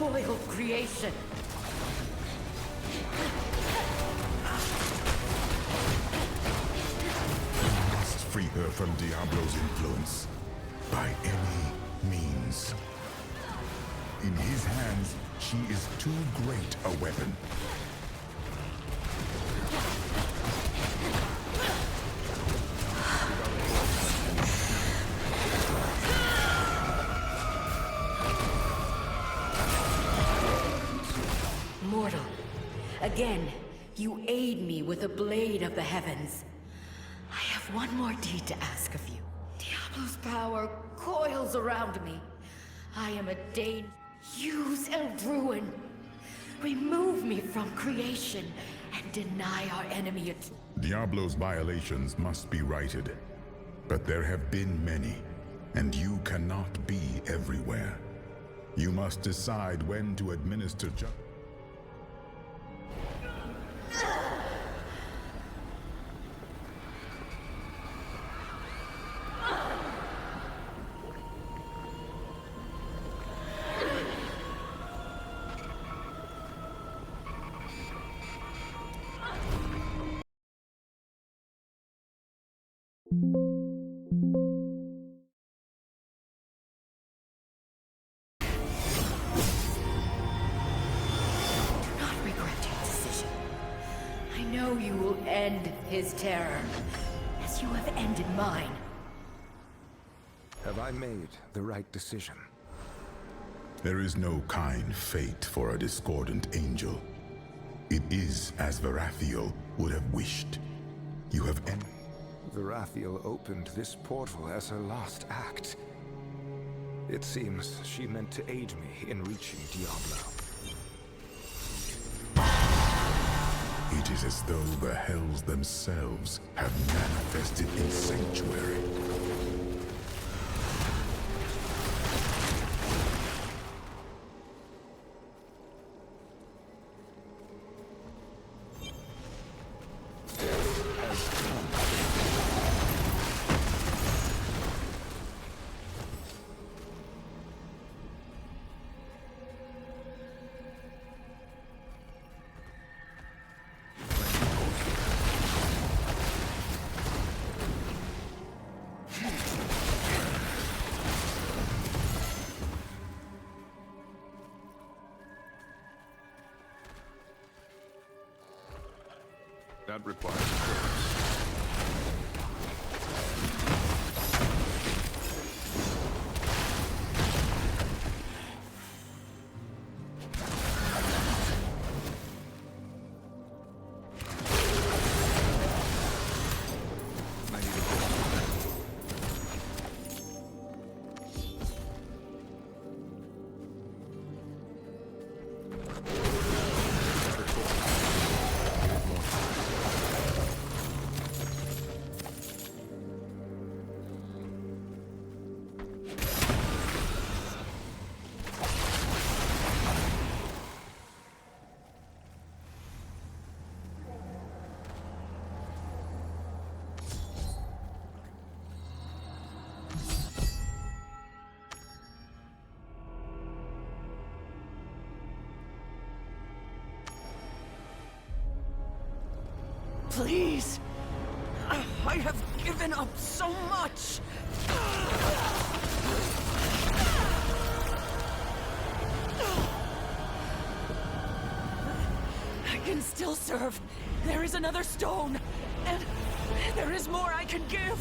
spoil creation. You must free her from Diablo's influence by any means. In his hands, she is too great a weapon. Mortal, again, you aid me with a blade of the heavens. I have one more deed to ask of you. Diablo's power coils around me. I am a danger. Use and ruin. Remove me from creation and deny our enemy a... Diablo's violations must be righted. But there have been many, and you cannot be everywhere. You must decide when to administer justice. You will end his terror, as you have ended mine. Have I made the right decision? There is no kind fate for a discordant angel. It is as Varathiel would have wished. You have Varathiel opened this portal as her last act. It seems she meant to aid me in reaching Diablo. It is as though the hells themselves have manifested in sanctuary. That requires purpose. Please! I have given up so much! I can still serve. There is another stone, and there is more I can give.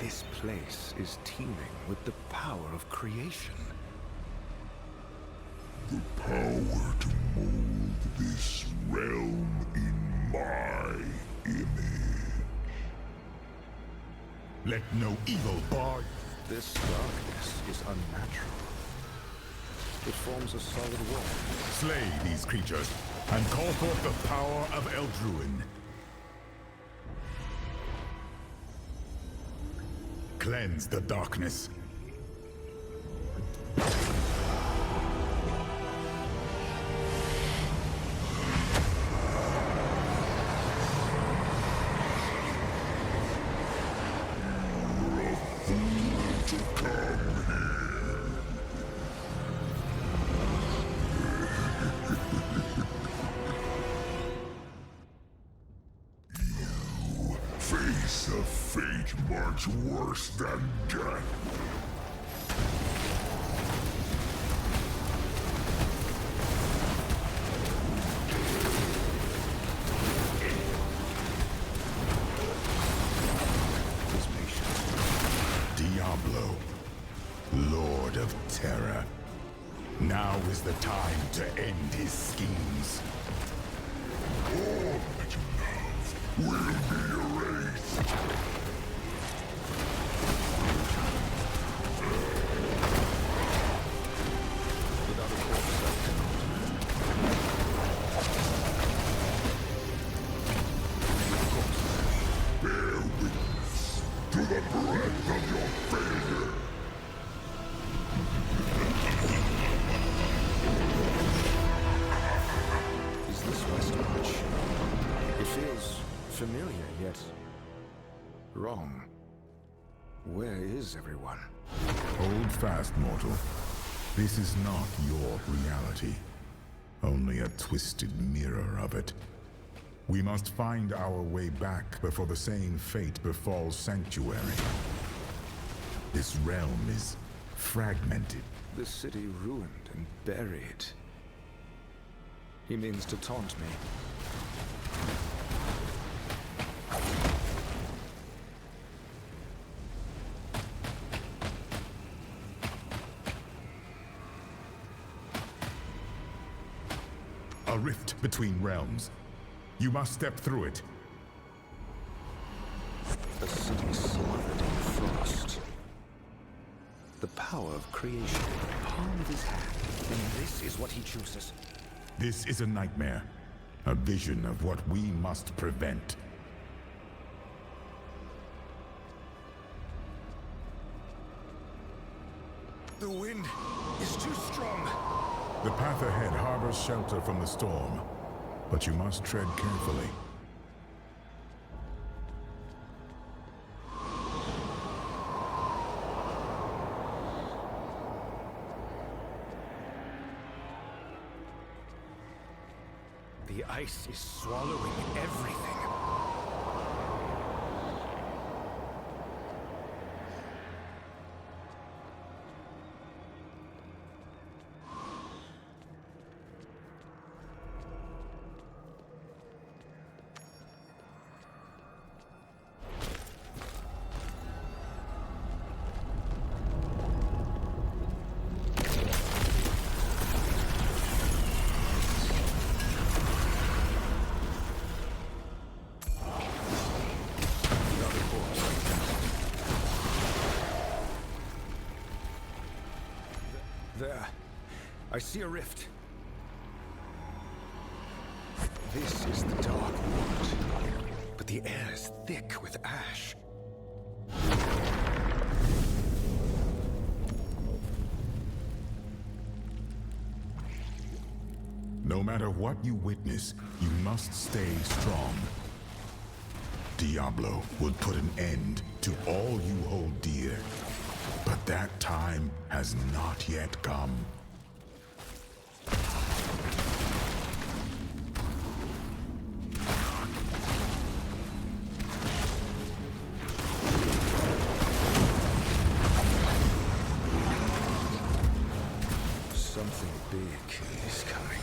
This place is teeming with the power of creation. The power to mold this realm in my image. Let no evil bar. This darkness is unnatural. It forms a solid wall. Slay these creatures, and call forth the power of Eldruin. Cleanse the darkness. Face a fate much worse than death. Diablo, Lord of Terror. Now is the time to end his schemes. All that you love will be erased. Bear witness to the breadth of your failure. Is this West Arch? It feels familiar, yet wrong. Where is everyone? Hold fast, mortal. This is not your reality. Only a twisted mirror of it. We must find our way back before the same fate befalls Sanctuary. This realm is fragmented. The city ruined and buried. He means to taunt me. A rift between realms. You must step through it. A city smothered in frost. The power of creation in the palm of his hand. And this is what he chooses. This is a nightmare. A vision of what we must prevent. The wind is too strong. The path ahead harbors shelter from the storm, but you must tread carefully. The ice is swallowing everything. There. I see a rift. This is the Dark Wood, but the air is thick with ash. No matter what you witness, you must stay strong. Diablo will put an end to all you hold dear. But that time has not yet come. Something big is coming.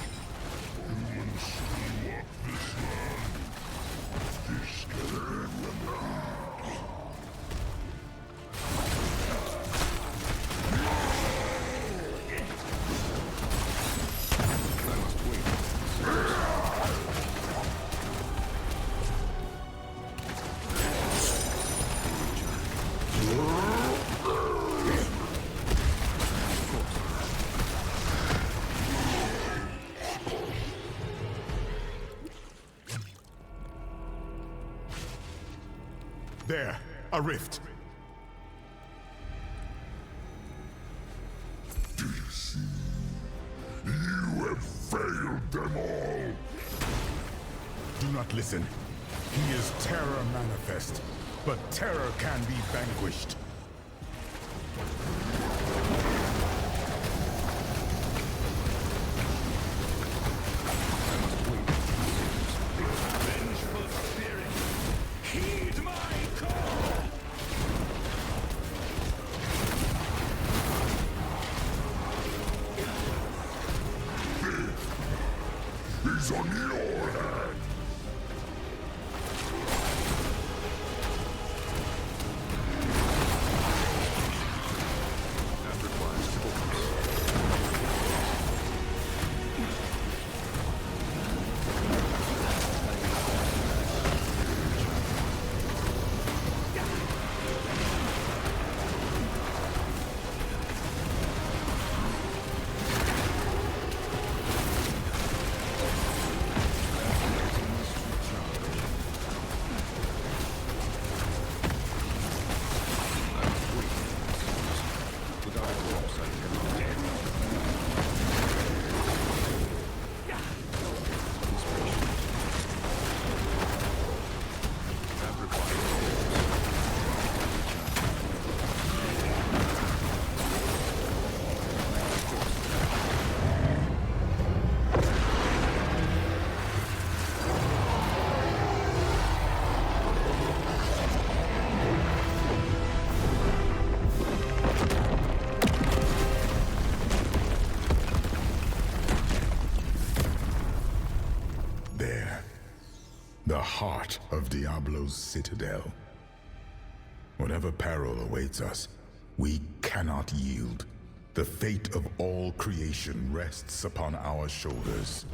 There, a rift. Do you see? You have failed them all! Do not listen. He is terror manifest, but terror can be vanquished. Vengeful spirit, heed my call! He's on your head! That requires focus. Without a corpse, I cannot dead. He's patient. That requires There. The heart of Diablo's citadel. Whatever peril awaits us, we cannot yield. The fate of all creation rests upon our shoulders.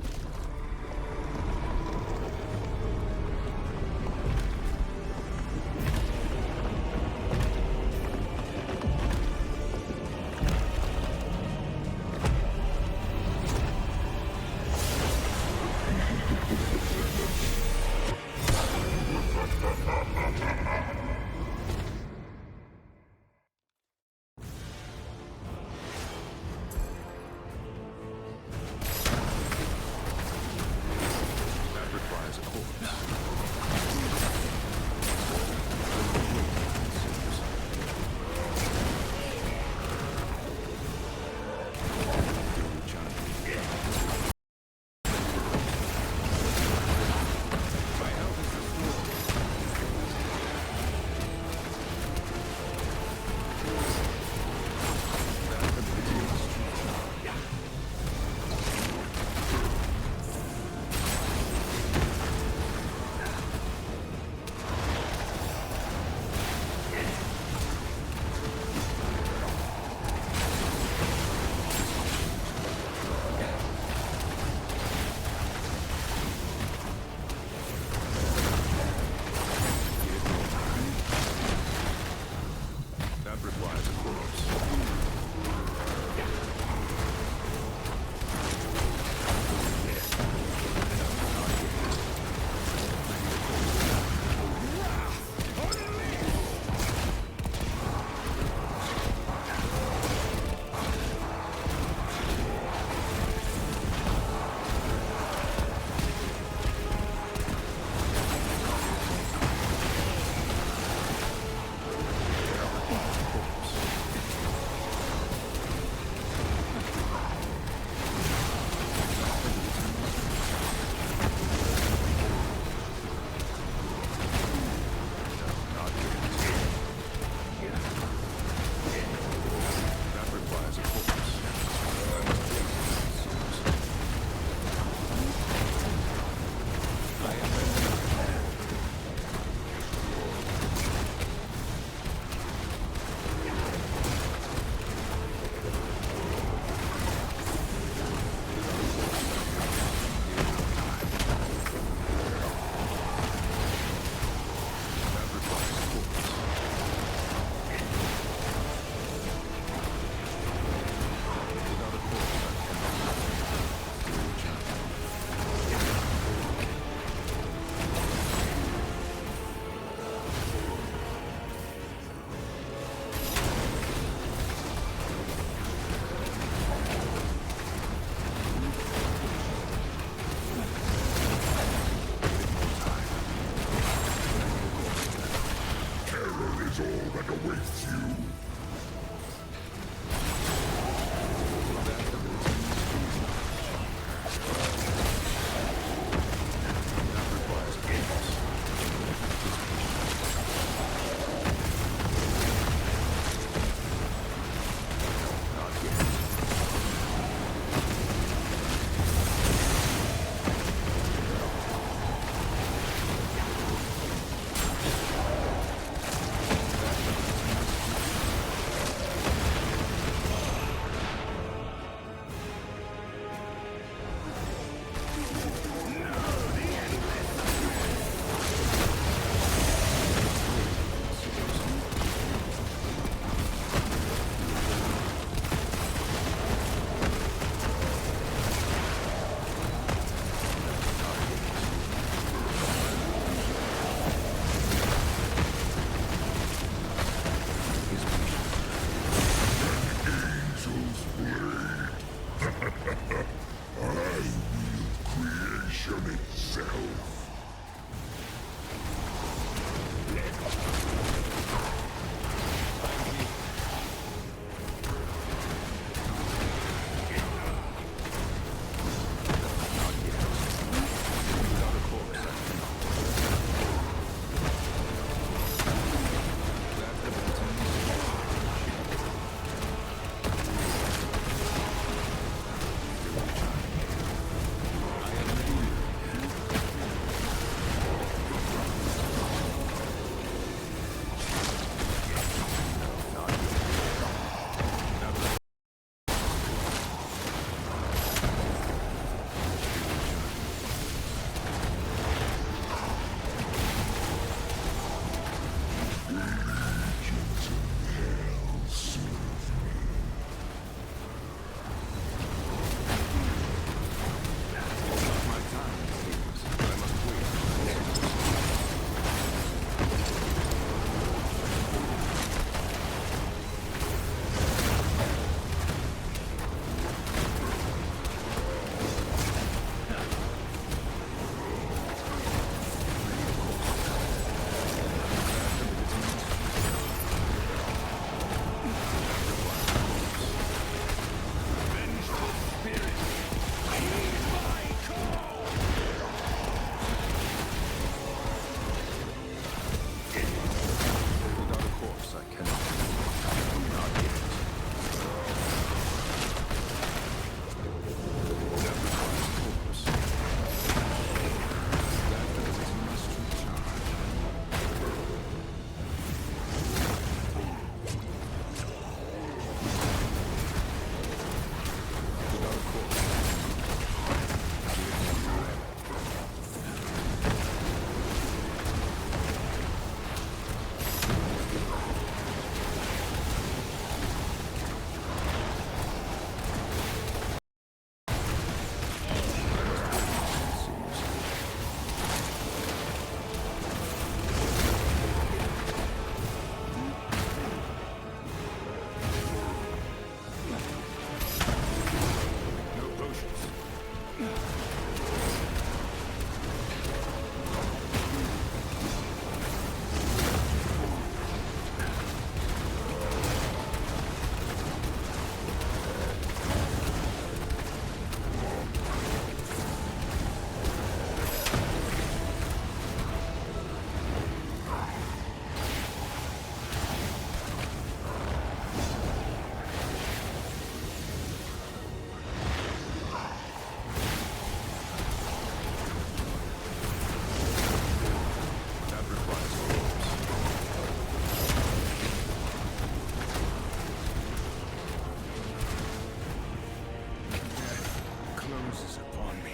closes upon me.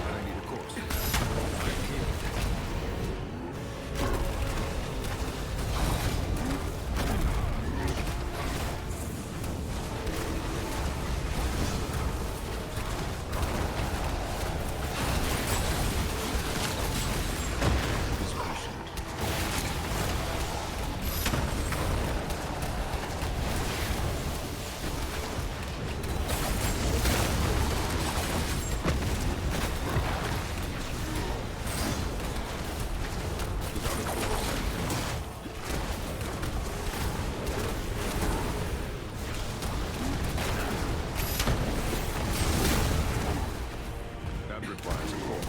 I need a course. I'm healed. That requires a corpse.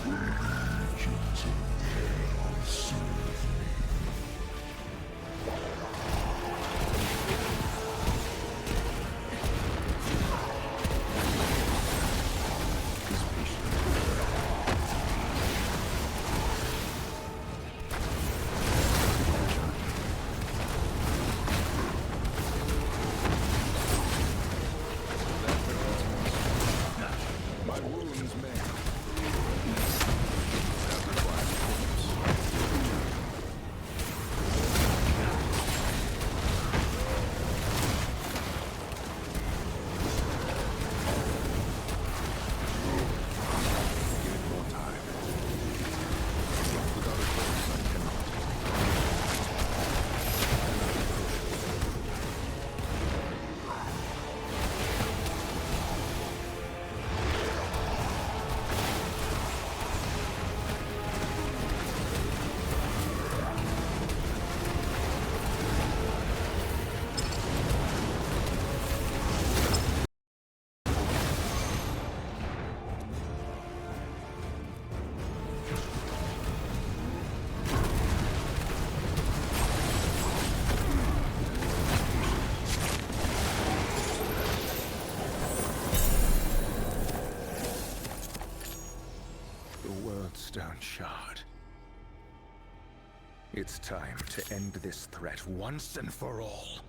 Legions of hell serve me. My wounds may. That requires a corpse. Give it more time. Without a corpse, I cannot. The Worldstone Shard. It's time to end this threat once and for all.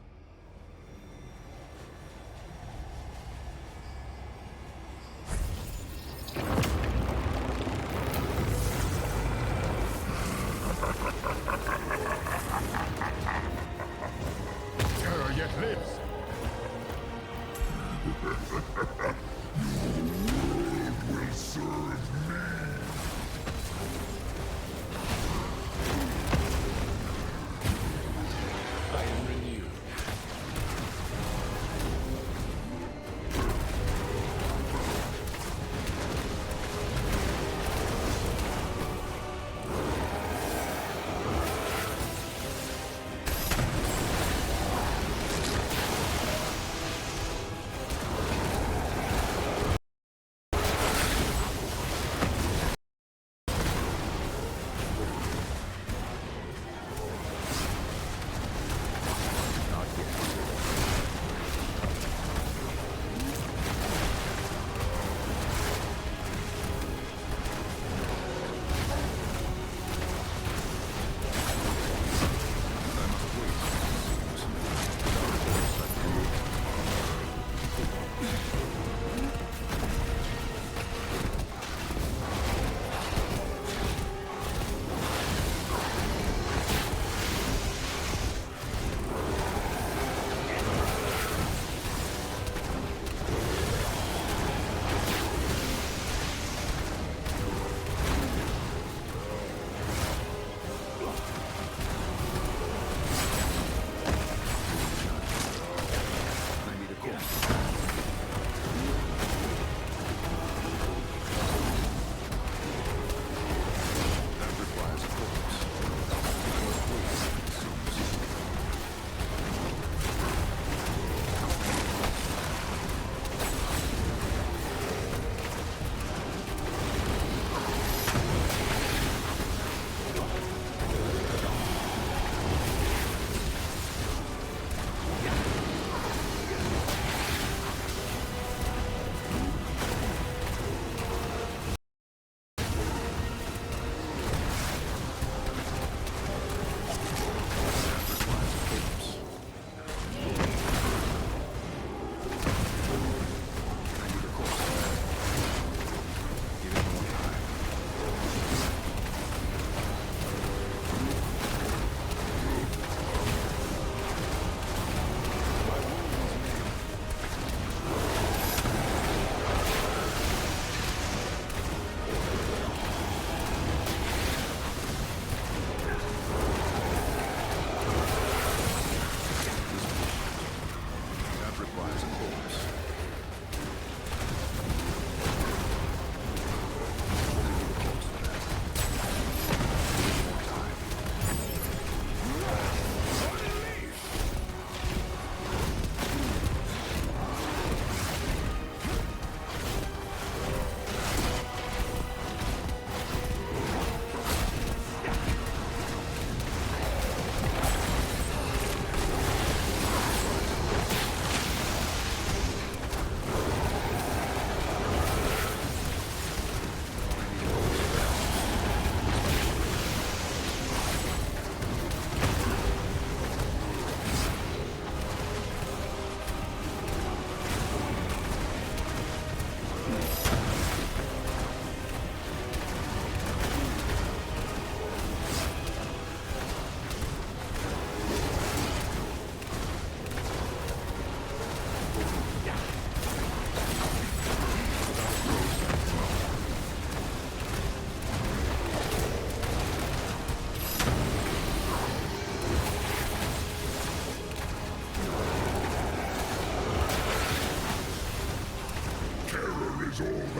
Terror yet lives. Will serve me. I am renewed.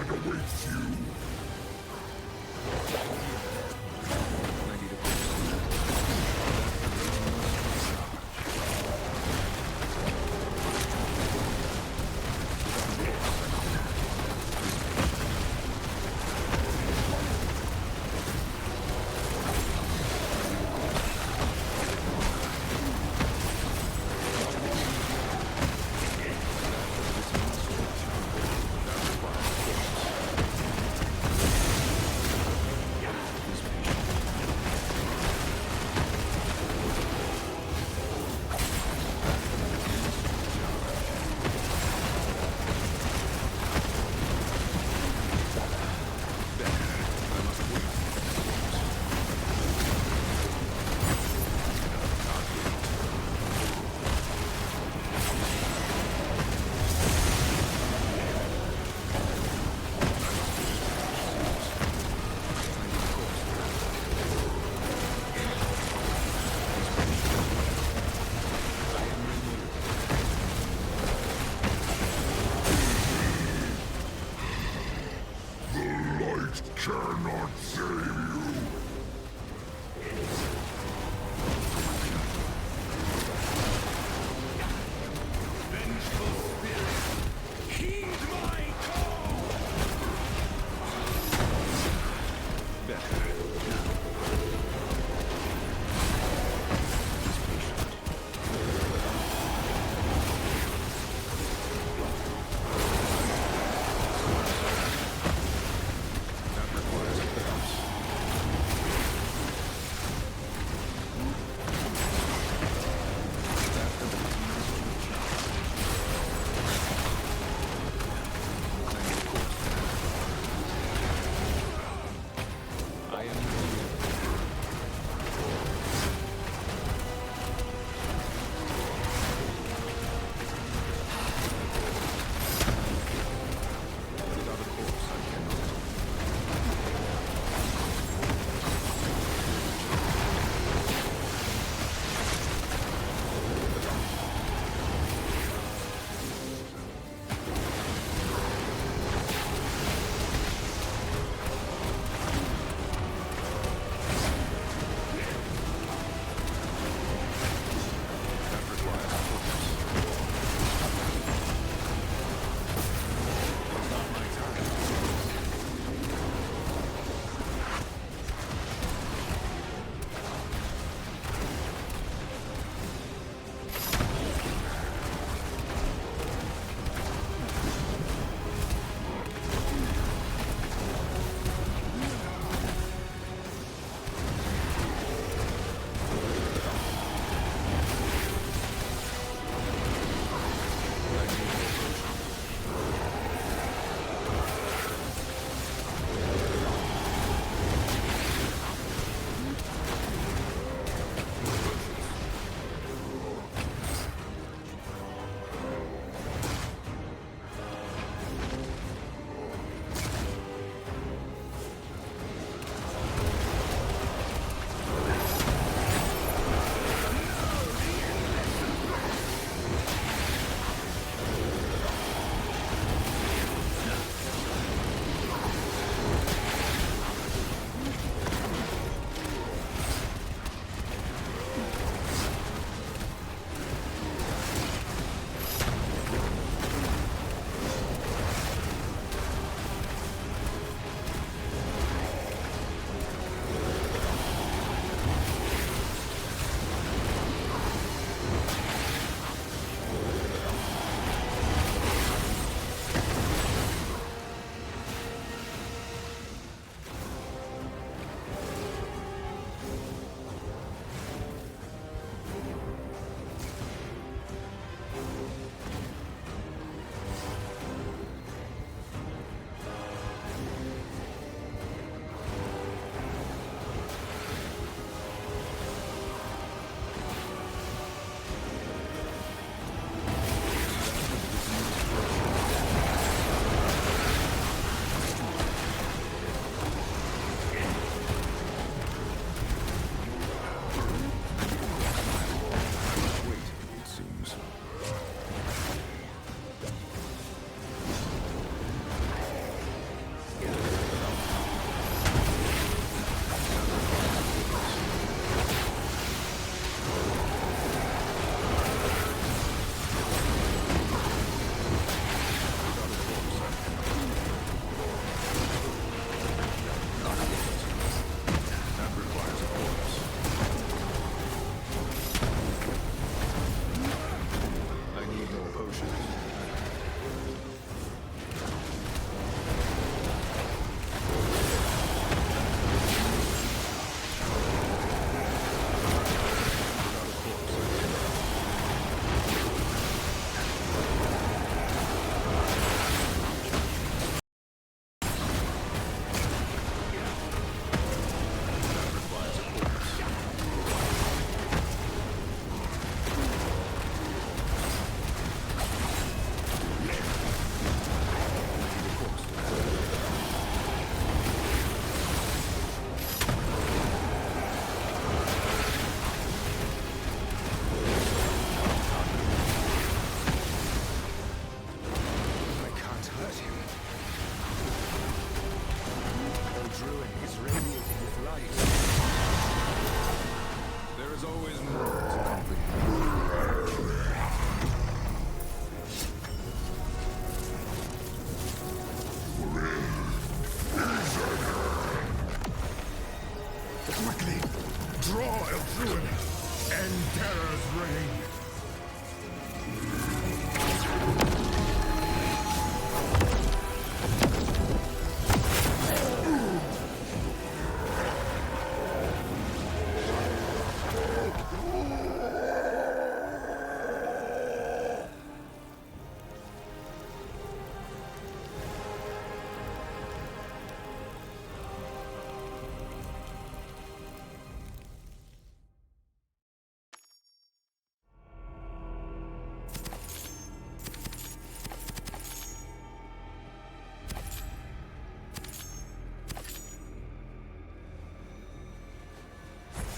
that awaits you. Ready to proceed.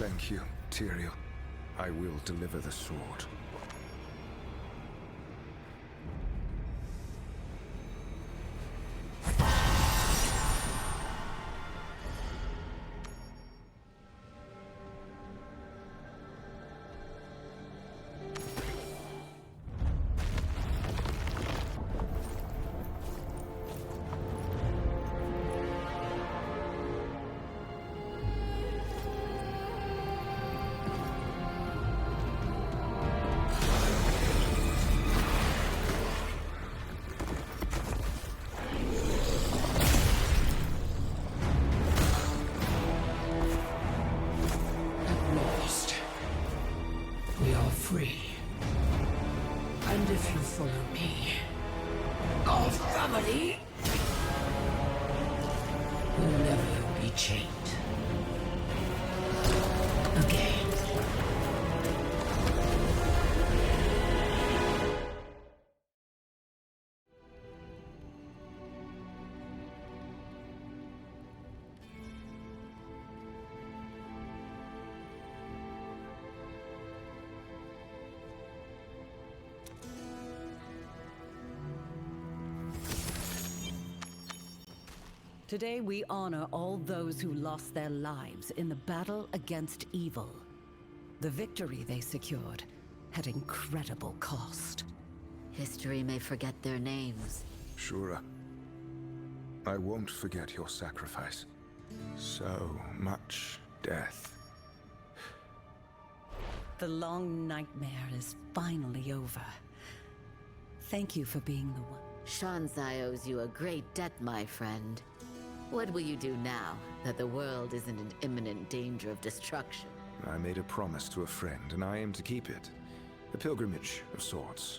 Thank you, Tyrael. I will deliver the sword. Free. And if you follow me, our family will never be chained again. Today we honor all those who lost their lives in the battle against evil. The victory they secured had incredible cost. History may forget their names. Shura, I won't forget your sacrifice. So much death. The long nightmare is finally over. Thank you for being the one. Shanzai owes you a great debt, my friend. What will you do now that the world isn't in imminent danger of destruction? I made a promise to a friend, and I aim to keep it. A pilgrimage of sorts.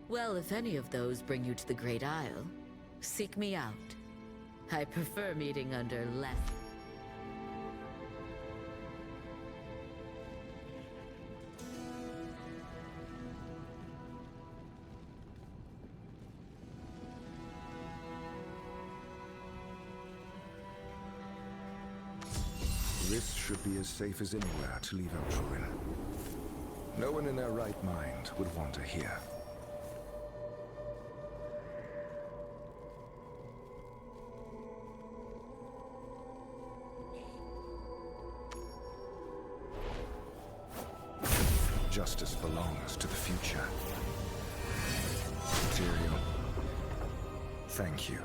Well, if any of those bring you to the Great Isle, seek me out. I prefer meeting under less. This should be as safe as anywhere to leave Archon. No one in their right mind would wander here. Justice belongs to the future. Tyrael, thank you.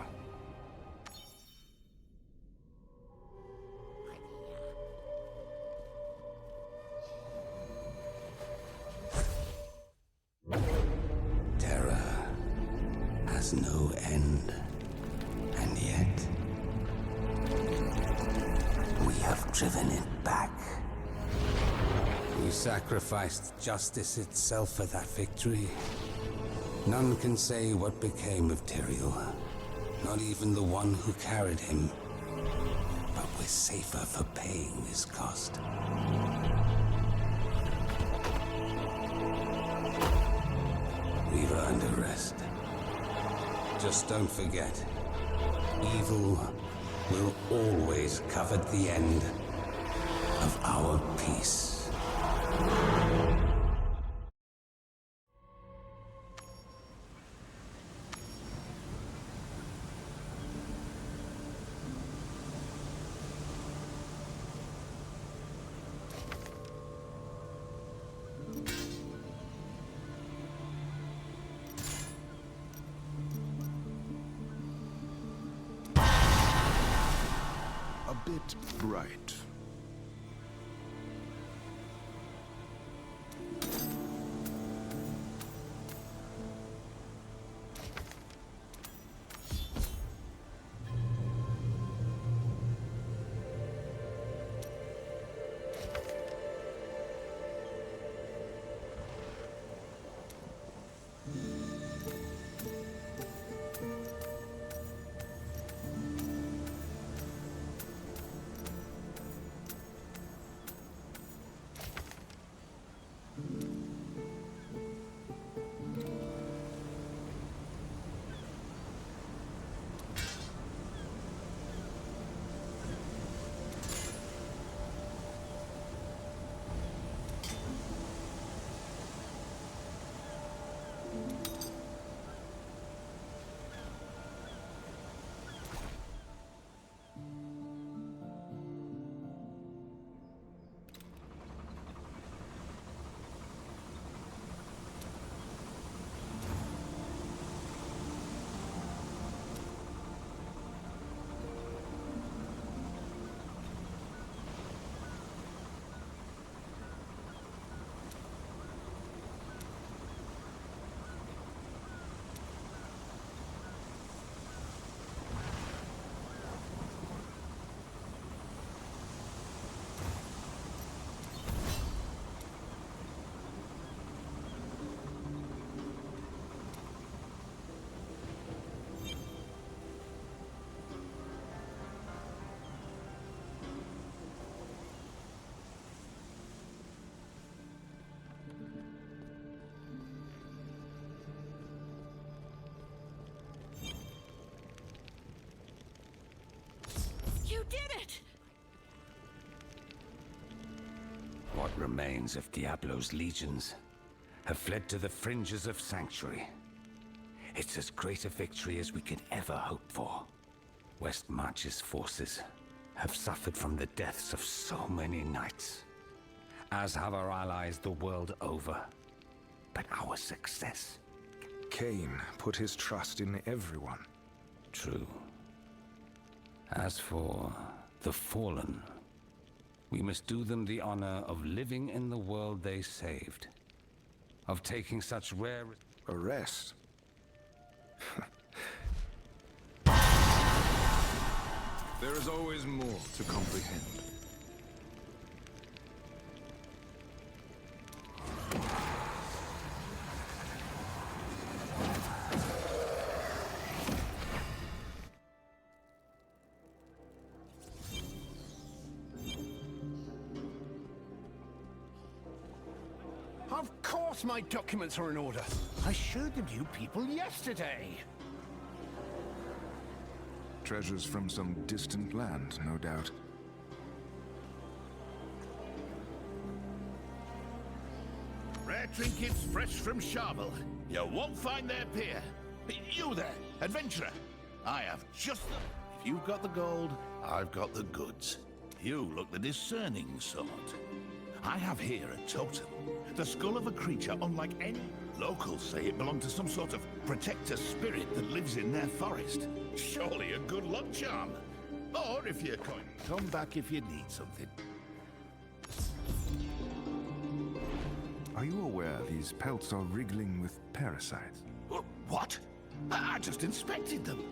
No end. And yet, we have driven it back. We sacrificed justice itself for that victory. None can say what became of Tyrael. Not even the one who carried him. But we're safer for paying this cost. We've earned a rest. Just don't forget, evil will always covet the end of our peace. A bit bright. remains of Diablo's legions have fled to the fringes of Sanctuary. It's as great a victory as we could ever hope for. West March's forces have suffered from the deaths of so many knights, as have our allies the world over. But our success... Cain put his trust in everyone. True. As for the Fallen, we must do them the honor of living in the world they saved. Of taking such rare... A rest? There is always more to comprehend. Of course my documents are in order. I showed them to you people yesterday. Treasures from some distant land, no doubt. Rare trinkets fresh from Sharvel. You won't find their peer. You there, adventurer. I have just the... If you've got the gold, I've got the goods. You look the discerning sort. I have here a totem. The skull of a creature unlike any. Locals say it belonged to some sort of protector spirit that lives in their forest. Surely a good luck charm. Or if you're going, come back if you need something. Are you aware these pelts are wriggling with parasites? What? I just inspected them.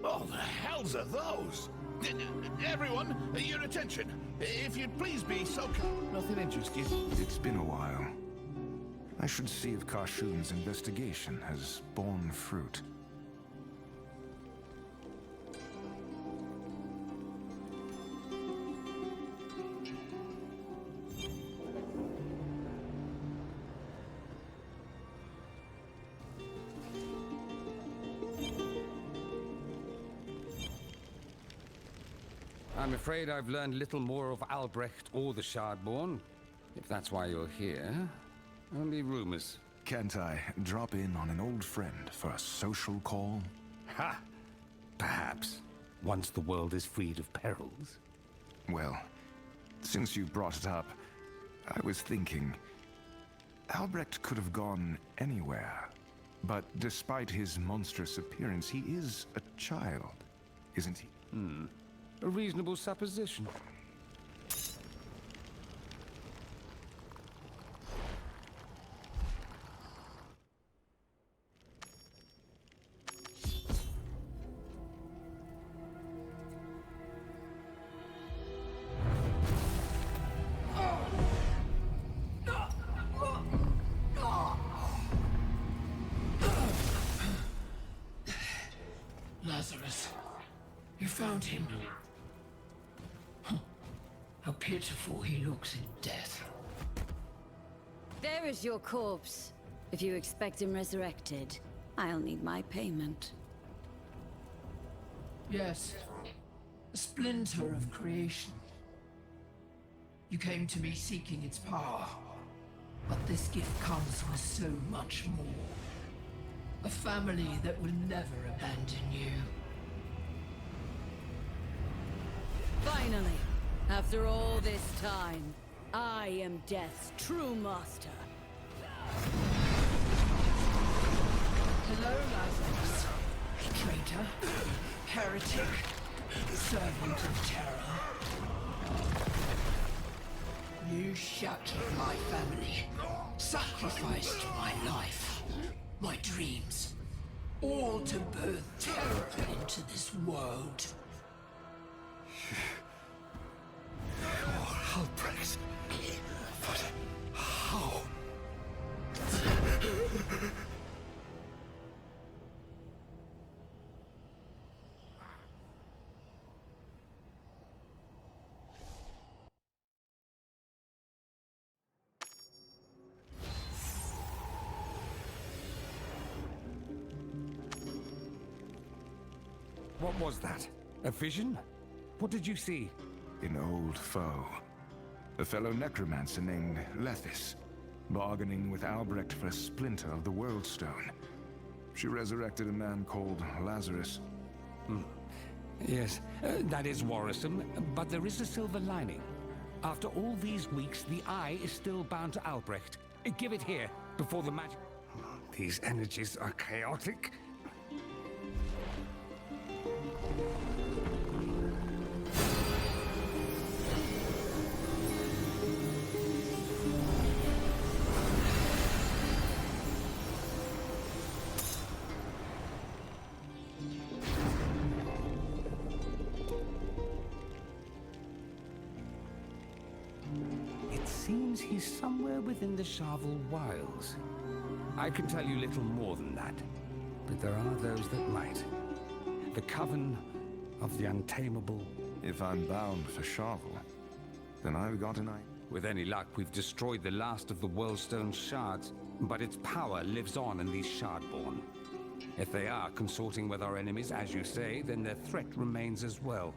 Oh, the hells are those? Everyone, your attention. If you'd please be so kind. Nothing interests you? It's been a while. I should see if Karshun's investigation has borne fruit. I'm afraid I've learned little more of Albrecht or the Shardborn. If that's why you're here, only rumors. Can't I drop in on an old friend for a social call? Ha! Perhaps, once the world is freed of perils. Well, since you brought it up, I was thinking... Albrecht could have gone anywhere. But despite his monstrous appearance, he is a child, isn't he? A reasonable supposition. Lazarus, you found him. How pitiful he looks in death. There is your corpse. If you expect him resurrected, I'll need my payment. Yes, a splinter of creation. You came to me seeking its power, but this gift comes with so much more. A family that will never abandon you. Finally, after all this time, I am Death's true master. Hello, Lazarus. Traitor, heretic, servant of terror. You shattered my family, sacrificed my life, my dreams, all to birth terror into this world. Albrecht. But how? What was that? A vision? What did you see? An old foe. A fellow necromancer named Lethis, bargaining with Albrecht for a splinter of the World Stone. She resurrected a man called Lazarus. Yes, that is worrisome, but there is a silver lining. After all these weeks, the Eye is still bound to Albrecht. Give it here, before the magic... These energies are chaotic. It seems he's somewhere within the Sharvel Wilds. I can tell you little more than that, but there are those that might. The Coven of the Untamable. If I'm bound for Sharvel, then I've got an eye. With any luck, we've destroyed the last of the Worldstone shards, but its power lives on in these Shardborn. If they are consorting with our enemies, as you say, then their threat remains as well.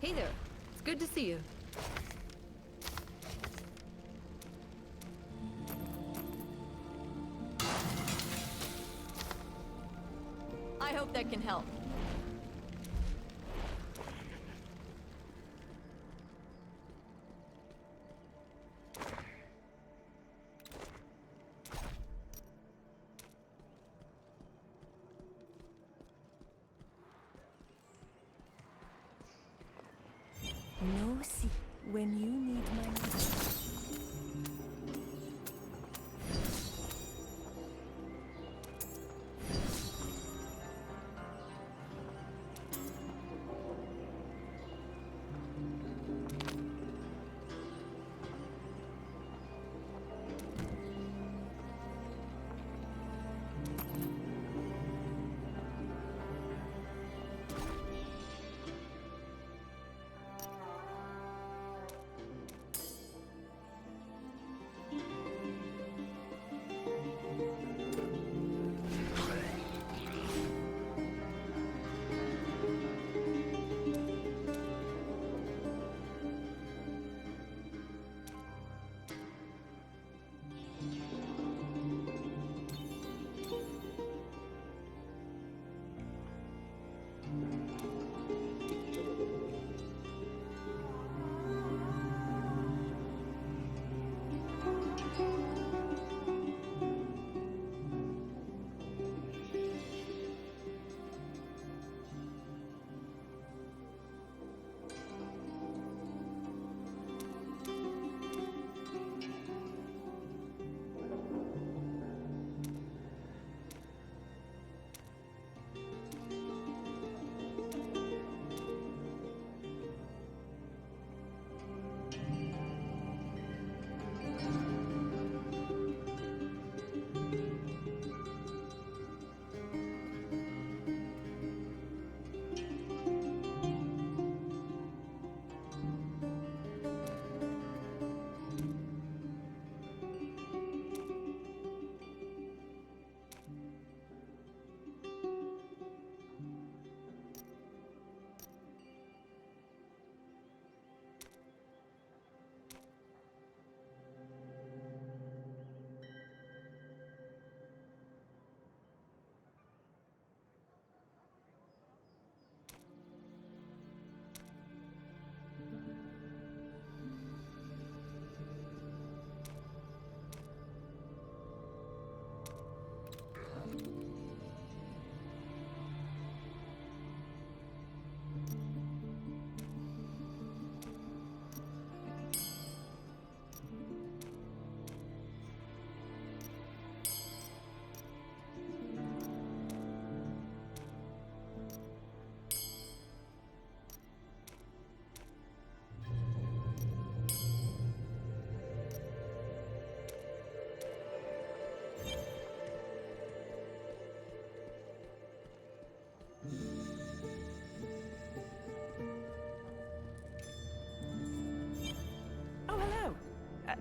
Hey there. It's good to see you. I hope that can help. No, see, when you need my help.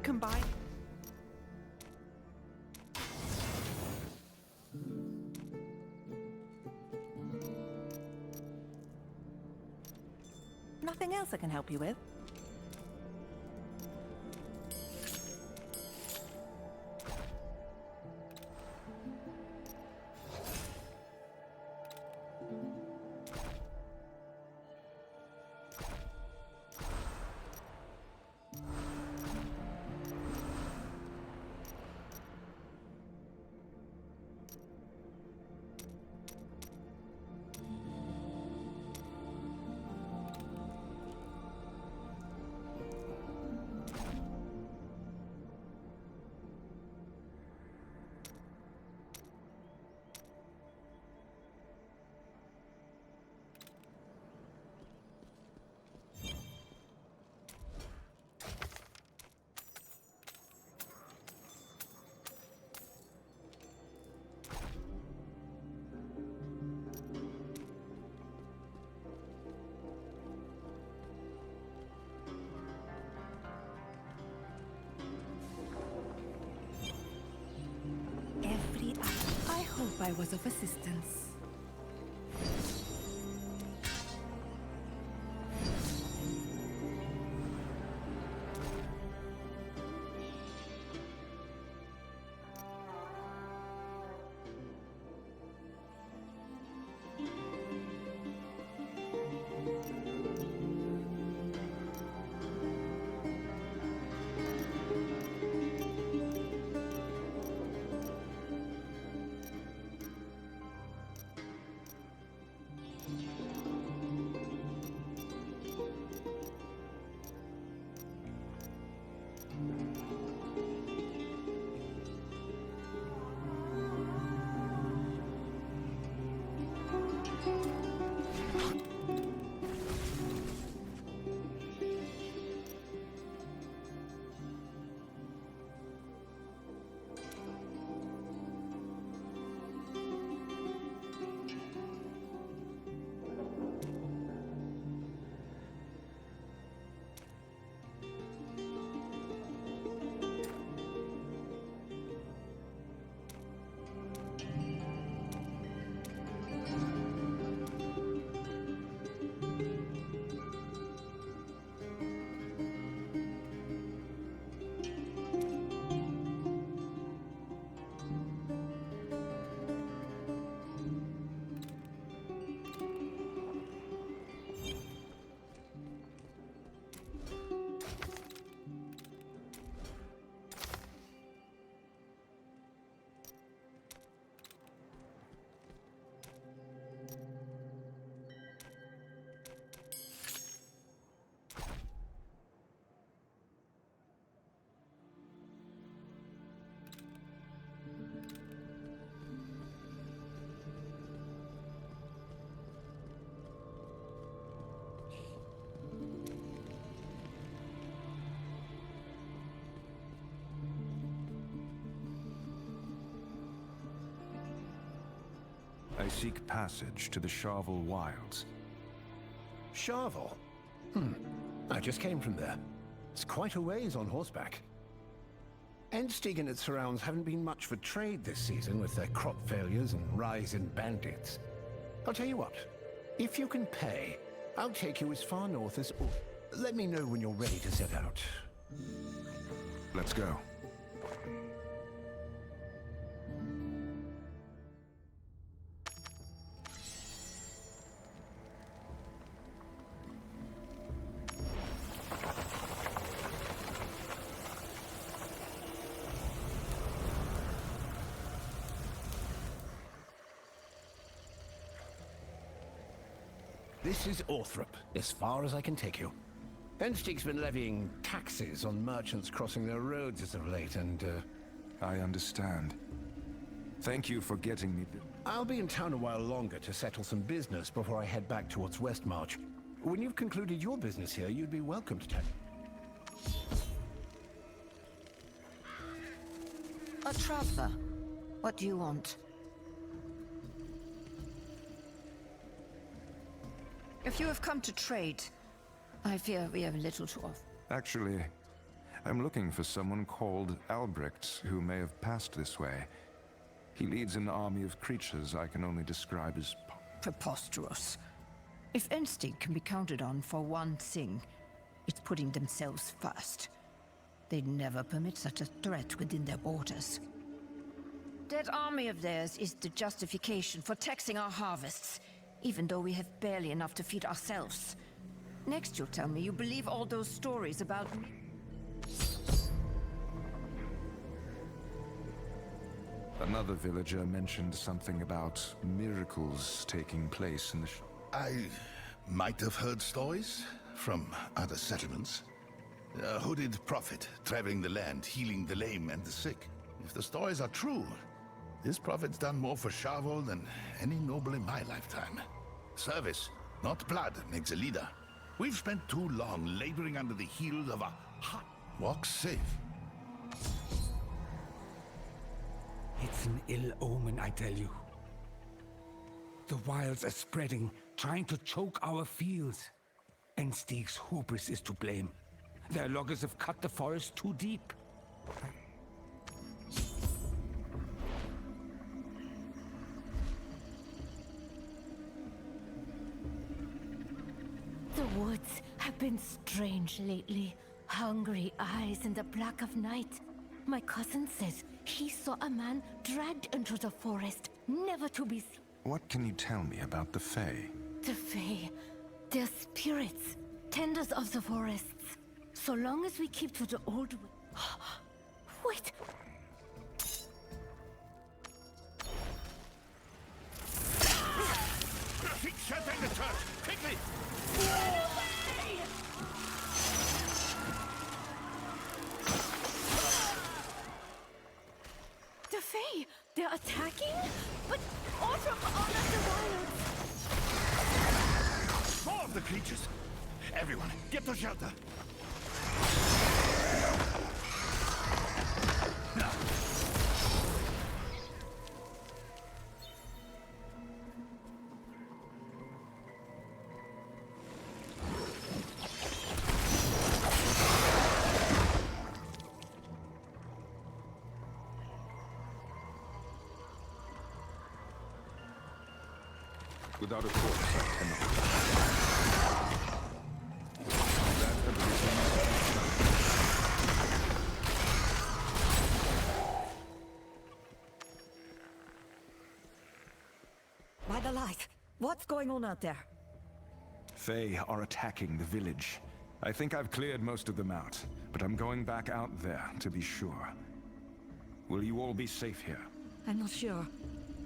Combine. Nothing else I can help you with? I hope I was of assistance. I seek passage to the Charvel Wilds. Charvel? I just came from there. It's quite a ways on horseback. Endsteig and its surrounds haven't been much for trade this season with their crop failures and rise in bandits. I'll tell you what, if you can pay, I'll take you as far north as... Let me know when you're ready to set out. Let's go. This is Orthrop, as far as I can take you. Endsteig's been levying taxes on merchants crossing their roads as of late, and, I understand. Thank you for getting me... I'll be in town a while longer to settle some business before I head back towards Westmarch. When you've concluded your business here, you'd be welcome to take... A traveler. What do you want? If you have come to trade, I fear we have little to offer. Actually, I'm looking for someone called Albrecht who may have passed this way. He leads an army of creatures I can only describe as... Preposterous. If Endsteig can be counted on for one thing, it's putting themselves first. They'd never permit such a threat within their borders. That army of theirs is the justification for taxing our harvests, even though we have barely enough to feed ourselves. Next you'll tell me you believe all those stories about... Another villager mentioned something about miracles taking place in the... I might have heard stories from other settlements. A hooded prophet traveling the land, healing the lame and the sick. If the stories are true, this prophet's done more for Charvel than any noble in my lifetime. Service, not blood, makes a leader. We've spent too long laboring under the heels of a hot... Walk safe. It's an ill omen, I tell you. The wilds are spreading, trying to choke our fields. Endsteig's hubris is to blame. Their loggers have cut the forest too deep. The woods have been strange lately. Hungry eyes in the black of night. My cousin says he saw a man dragged into the forest, never to be seen. What can you tell me about the Fae? The Fae, they're spirits, tenders of the forests. So long as we keep to the old way. Wait! Keep shutting the church! Quickly! The Fae, they're attacking? But all from all of the wilds. More of the creatures! Everyone, get to shelter! Without a corpse, I cannot. By the light, what's going on out there? Fae are attacking the village. I think I've cleared most of them out, but I'm going back out there to be sure. Will you all be safe here? I'm not sure.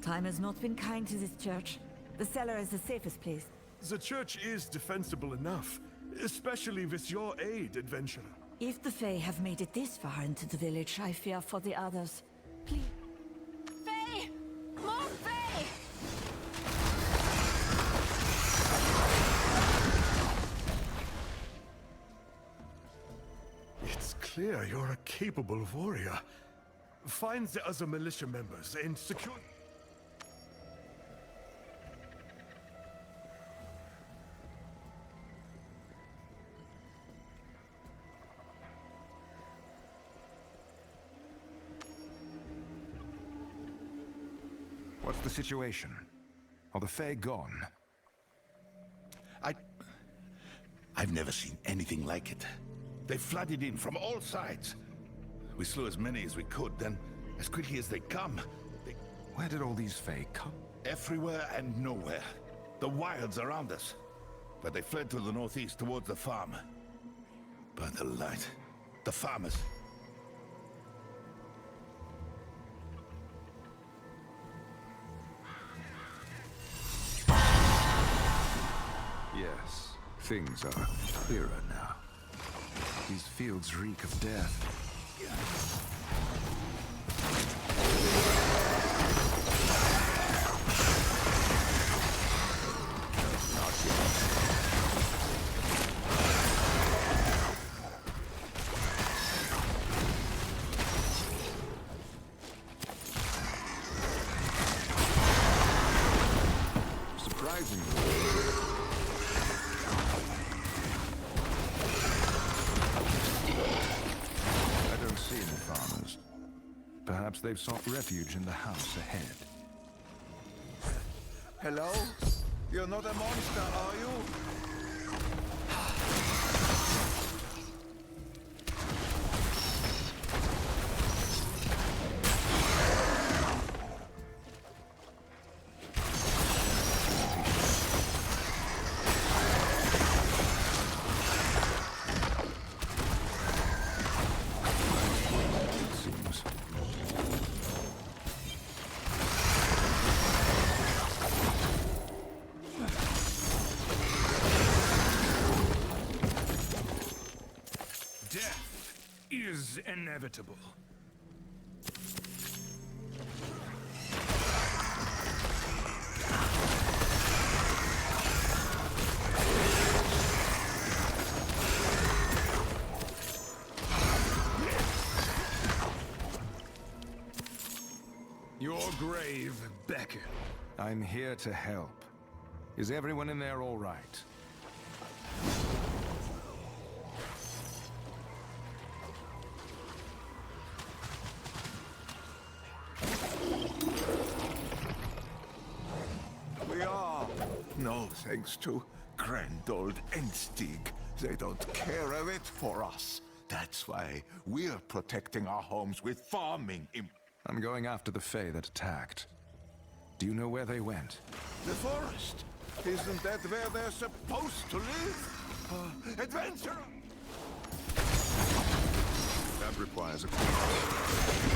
Time has not been kind to this church. The cellar is the safest place. The church is defensible enough, especially with your aid, adventurer. If the Fae have made it this far into the village, I fear for the others. Please. Fae! More Fae! It's clear you're a capable warrior. Find the other militia members and secure... What's the situation? Are the Fae gone? I've never seen anything like it. They flooded in from all sides. We slew as many as we could, then as quickly as they come, Where did all these Fae come? everywhere and nowhere. The wilds around us. But they fled to the northeast towards the farm. By the light. The farmers. Yes, things are clearer now. These fields reek of death. I don't see any farmers. Perhaps they've sought refuge in the house ahead. Hello? You're not a monster, are you? Is inevitable. Your grave beckons. I'm here to help. Is everyone in there all right? We are. No thanks to grand old Enstig. They don't care a bit for us. That's why we're protecting our homes with farming. I'm going after the Fae that attacked. Do you know where they went? The forest. Isn't that where they're supposed to live? Adventure! That requires a course.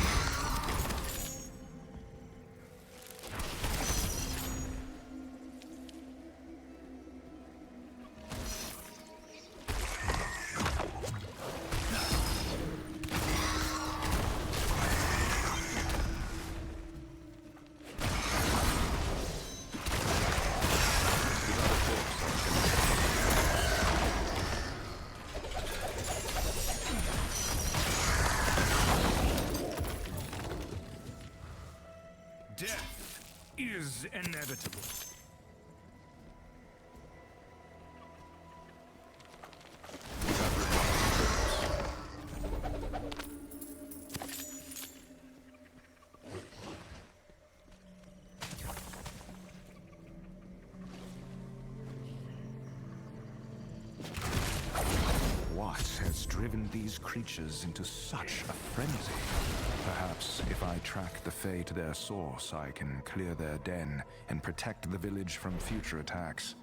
Death is inevitable. What has driven these creatures into such a frenzy? Perhaps if I track the Fae to their source, I can clear their den and protect the village from future attacks.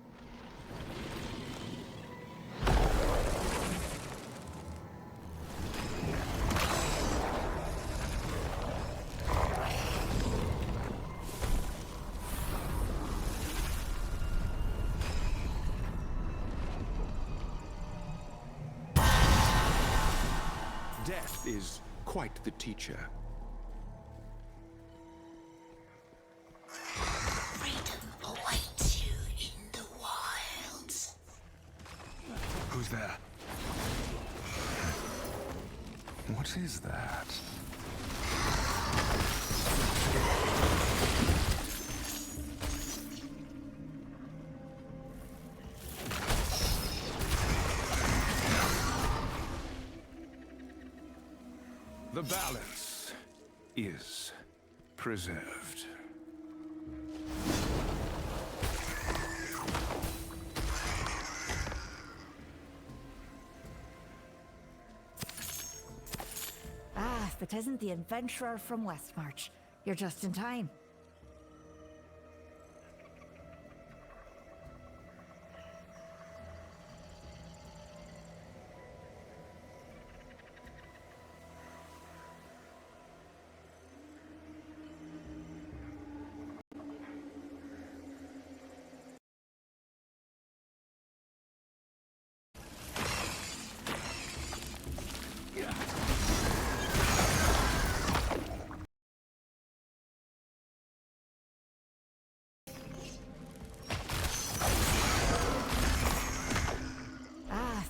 Death is quite the teacher. Freedom awaits you in the wilds. Who's there? What is that? The balance is preserved. it isn't the adventurer from Westmarch. You're just in time.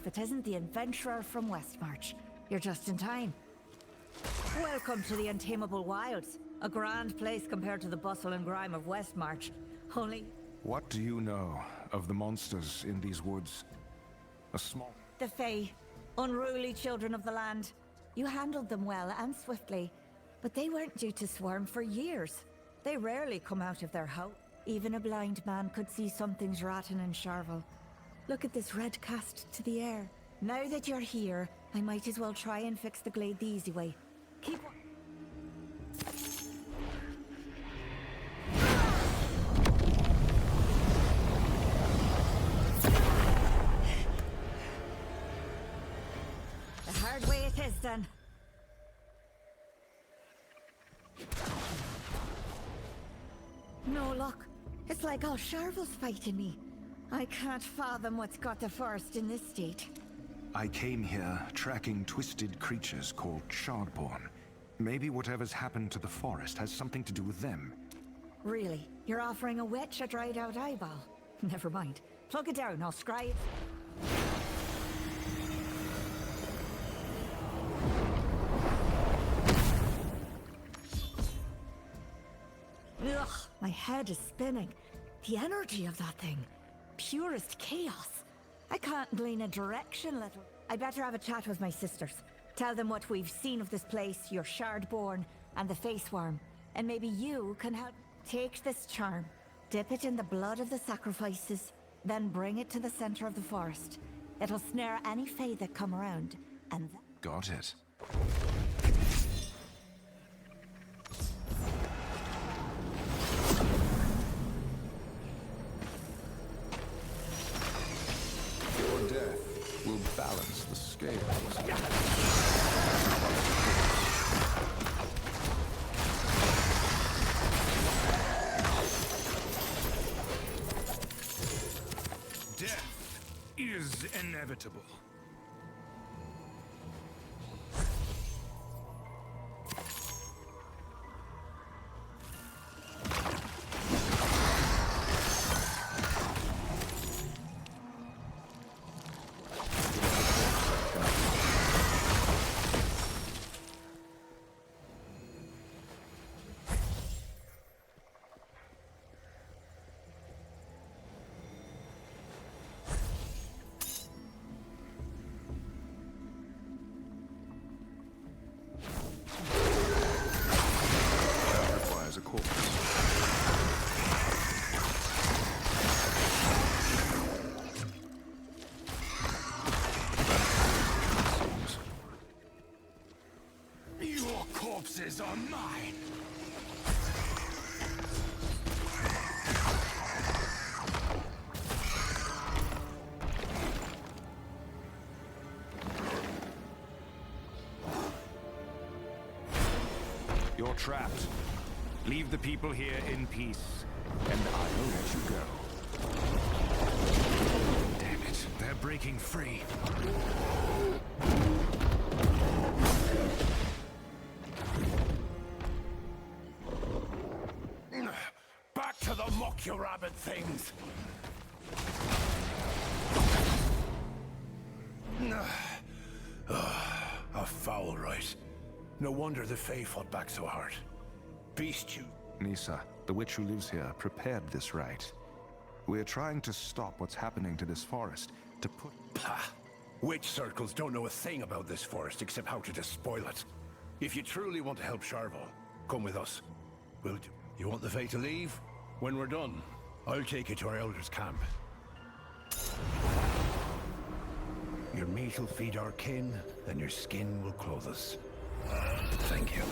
It isn't the adventurer from Westmarch. You're just in time. Welcome to the Untamable Wilds. A grand place compared to the bustle and grime of Westmarch. Only... What do you know of the monsters in these woods? A small... The Fae. Unruly children of the land. You handled them well and swiftly, but they weren't due to swarm for years. They rarely come out of their house. Even a blind man could see something's rotten in Charvel. Look at this red cast to the air. Now that you're here, I might as well try and fix the glade the easy way. Keep on. The hard way it is, then. No luck. It's like all Charvel's fighting me. I can't fathom what's got the forest in this state. I came here tracking twisted creatures called Shardborn. Maybe whatever's happened to the forest has something to do with them. Really? You're offering a witch a dried out eyeball? Never mind. Plug it down, I'll scry it. Ugh, my head is spinning. The energy of that thing. Purest chaos. I can't glean a direction, little. I better have a chat with my sisters. Tell them what we've seen of this place, your Shardborn, and the Face Worm. And maybe you can help. Take this charm, dip it in the blood of the sacrifices, then bring it to the center of the forest. It'll snare any Fae that come around, and Got it. Your death will balance the scales. Death is inevitable. Requires a corpse. Your corpses are mine. You're trapped. Leave the people here in peace, and I'll let you go. Damn it, they're breaking free. Back to the mock you rabbit things. A foul right. No wonder the Fae fought back so hard. Beast you. Nisa, the witch who lives here, prepared this rite. We're trying to stop what's happening to this forest, to put... Pah! Witch circles don't know a thing about this forest except how to despoil it. If you truly want to help Charvel, come with us. You want the Fae to leave? When we're done, I'll take you to our elders' camp. Your meat will feed our kin, and your skin will clothe us. Thank you.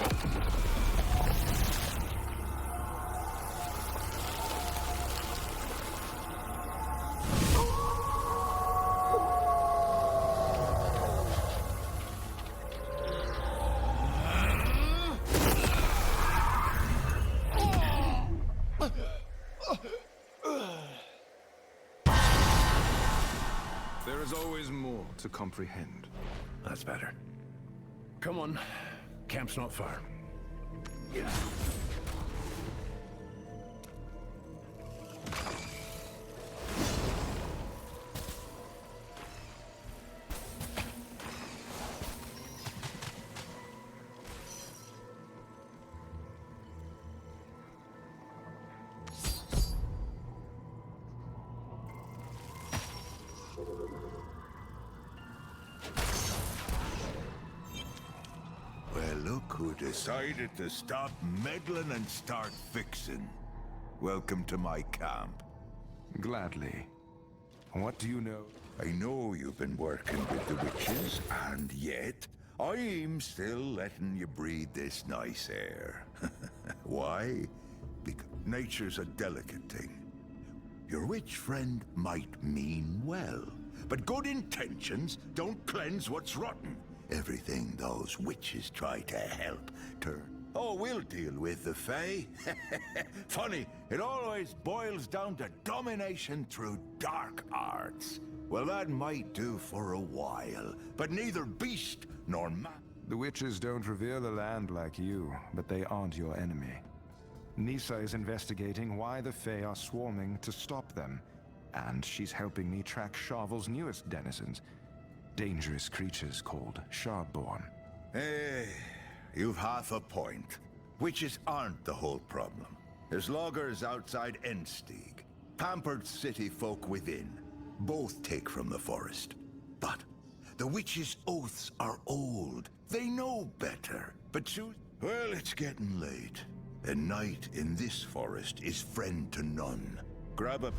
There is always more to comprehend. That's better. Come on. Camp's not far. Yeah. Well, look who decided to stop meddling and start fixing. Welcome to my camp. Gladly. What do you know? I know you've been working with the witches, and yet I'm still letting you breathe this nice air. Why? Because nature's a delicate thing. Your witch friend might mean well, but good intentions don't cleanse what's rotten. Everything those witches try to help turn. Oh, we'll deal with the Fae. Funny, it always boils down to domination through dark arts. Well, that might do for a while, but neither beast nor man. The witches don't revere the land like you, but they aren't your enemy. Nisa is investigating why the Fae are swarming to stop them, and she's helping me track Charvel's newest denizens. Dangerous creatures called Shardborn. Hey, you've half a point. Witches aren't the whole problem. There's loggers outside Endsteig, pampered city folk within. Both take from the forest. But the witches' oaths are old. They know better. But well, it's getting late. A night in this forest is friend to none. Grab a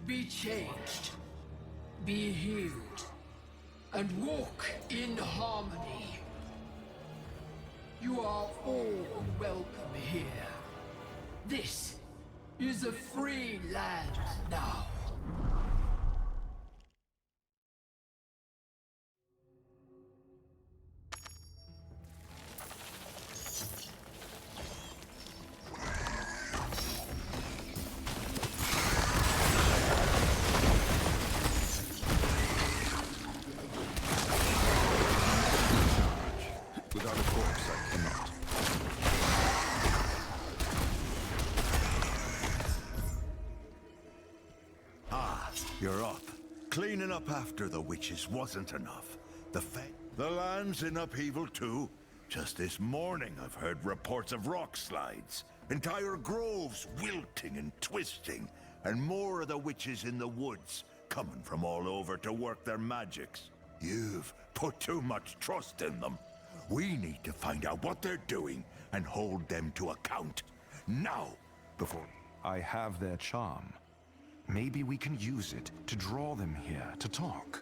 Be changed, be healed, and walk in harmony. You are all welcome here. This is a free land now. Without a corpse, I cannot. You're up. Cleaning up after the witches wasn't enough. The land's in upheaval too. Just this morning I've heard reports of rock slides. Entire groves wilting and twisting. And more of the witches in the woods coming from all over to work their magics. You've put too much trust in them. We need to find out what they're doing and hold them to account. Now, before... I have their charm. Maybe we can use it to draw them here to talk.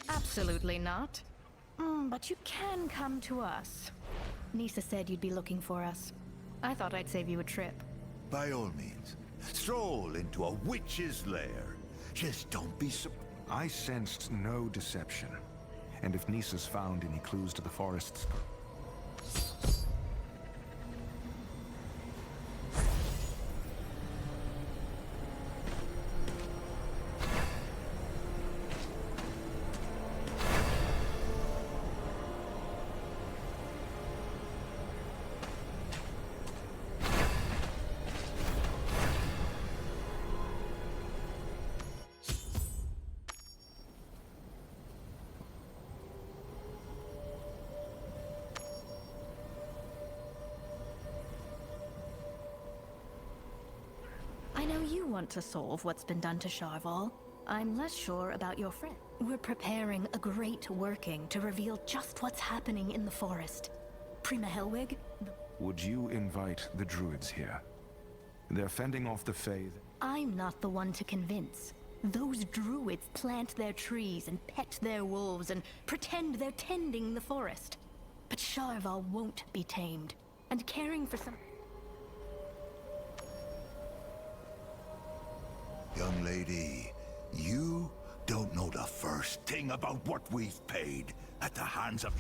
Absolutely not. But you can come to us. Nisa said you'd be looking for us. I thought I'd save you a trip. By all means, stroll into a witch's lair. Just don't be surprised. I sensed no deception. And if Nisa's found any clues to the forest's... know you want to solve what's been done to Sharval. I'm less sure about your friend. We're preparing a great working to reveal just what's happening in the forest. Prima Helwig? Would you invite the druids here? They're fending off the Fae. I'm not the one to convince. Those druids plant their trees and pet their wolves and pretend they're tending the forest. But Sharval won't be tamed, and caring for some... Young lady, you don't know the first thing about what we've paid at the hands of...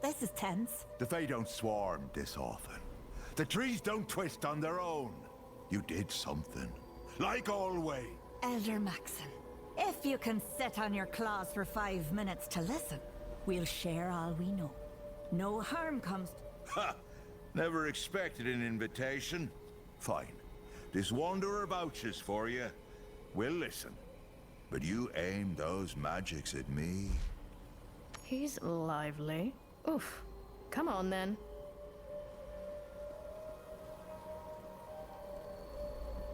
This is tense. The Fae don't swarm this often. The trees don't twist on their own. You did something. Like always. Elder Maxon, if you can sit on your claws for 5 minutes to listen, we'll share all we know. No harm comes... Ha! Never expected an invitation. Fine. This wanderer vouches for you. We'll listen. But you aim those magics at me? He's lively. Oof. Come on, then.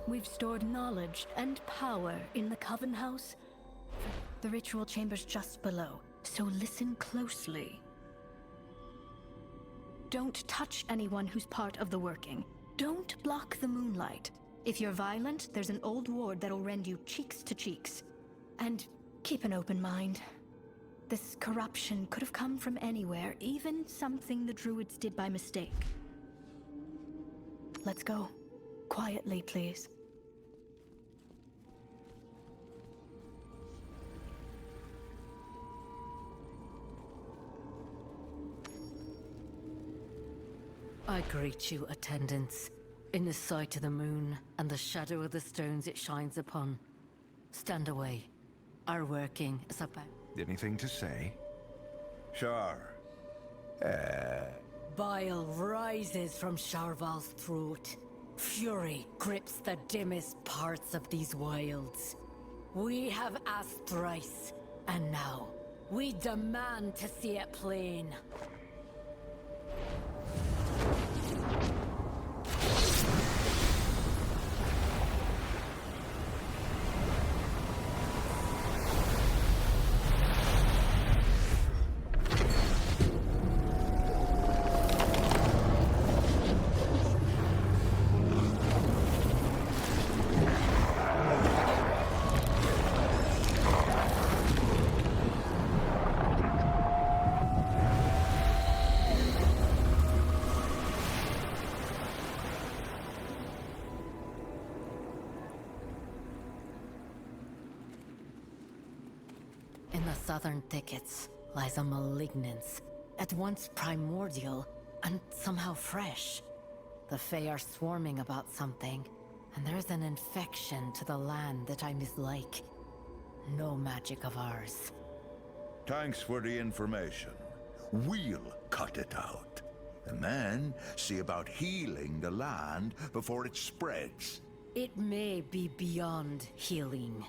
We've stored knowledge and power in the Coven House. The ritual chamber's just below, so listen closely. Don't touch anyone who's part of the working. Don't block the moonlight. If you're violent, there's an old ward that'll rend you cheeks to cheeks. And keep an open mind. This corruption could have come from anywhere, even something the druids did by mistake. Let's go. Quietly, please. I greet you, attendants, in the sight of the moon and the shadow of the stones it shines upon. Stand away. Our working is about... Anything to say? Sure. Bile rises from Sharval's throat. Fury grips the dimmest parts of these wilds. We have asked thrice, and now we demand to see it plain. In the southern thickets lies a malignance, at once primordial and somehow fresh. The Fae are swarming about something, and there's an infection to the land that I mislike. No magic of ours. Thanks for the information. We'll cut it out. And then see about healing the land before it spreads. It may be beyond healing.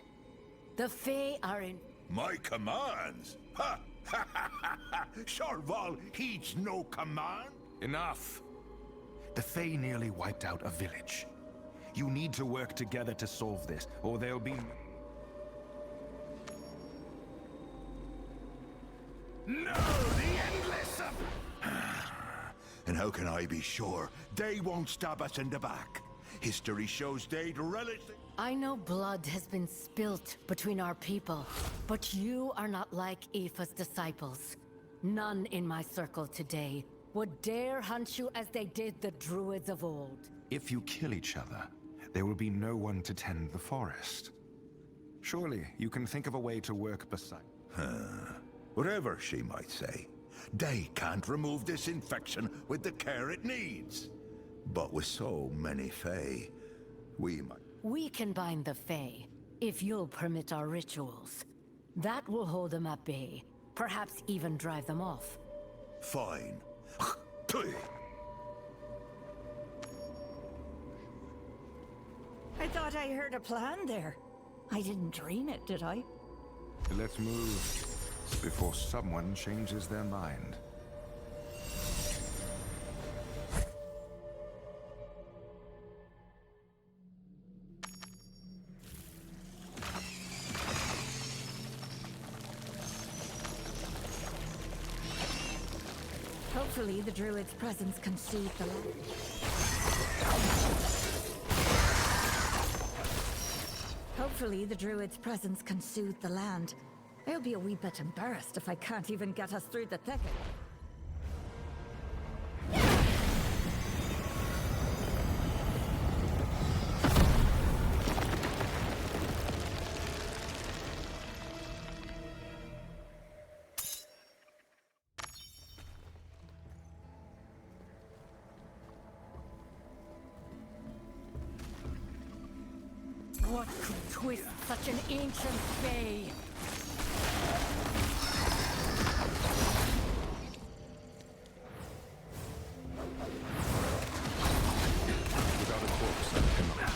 The Fae are in... My commands? Ha! Ha ha ha ha! Sharval heeds no command? Enough! The Fae nearly wiped out a village. You need to work together to solve this, or there'll be... No! The endless of... And how can I be sure they won't stab us in the back? History shows they'd relish... I know blood has been spilt between our people, but you are not like Aoife's disciples. None in my circle today would dare hunt you as they did the druids of old. If you kill each other, there will be no one to tend the forest. Surely, you can think of a way to work beside... Whatever she might say, they can't remove this infection with the care it needs. But with so many Fae, we might... We can bind the Fae. If you'll permit our rituals, that will hold them at bay, perhaps even drive them off. Fine. I thought I heard a plan there. I didn't dream it, did I? Let's move before someone changes their mind. Hopefully the druid's presence can soothe the land. Hopefully the druid's presence can soothe the land. I'll be a wee bit embarrassed if I can't even get us through the thicket. What could twist such an ancient bay? Without a corpse, I cannot.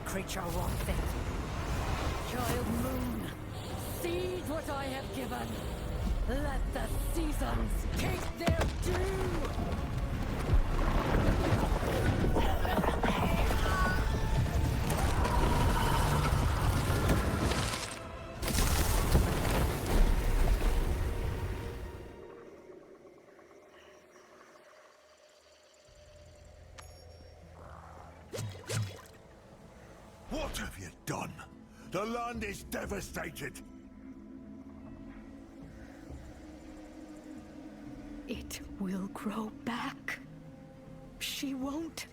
Creature wants it. Child Moon, seize what I have given. Let the seasons take their due. What have you done? The land is devastated. It will grow back. She won't.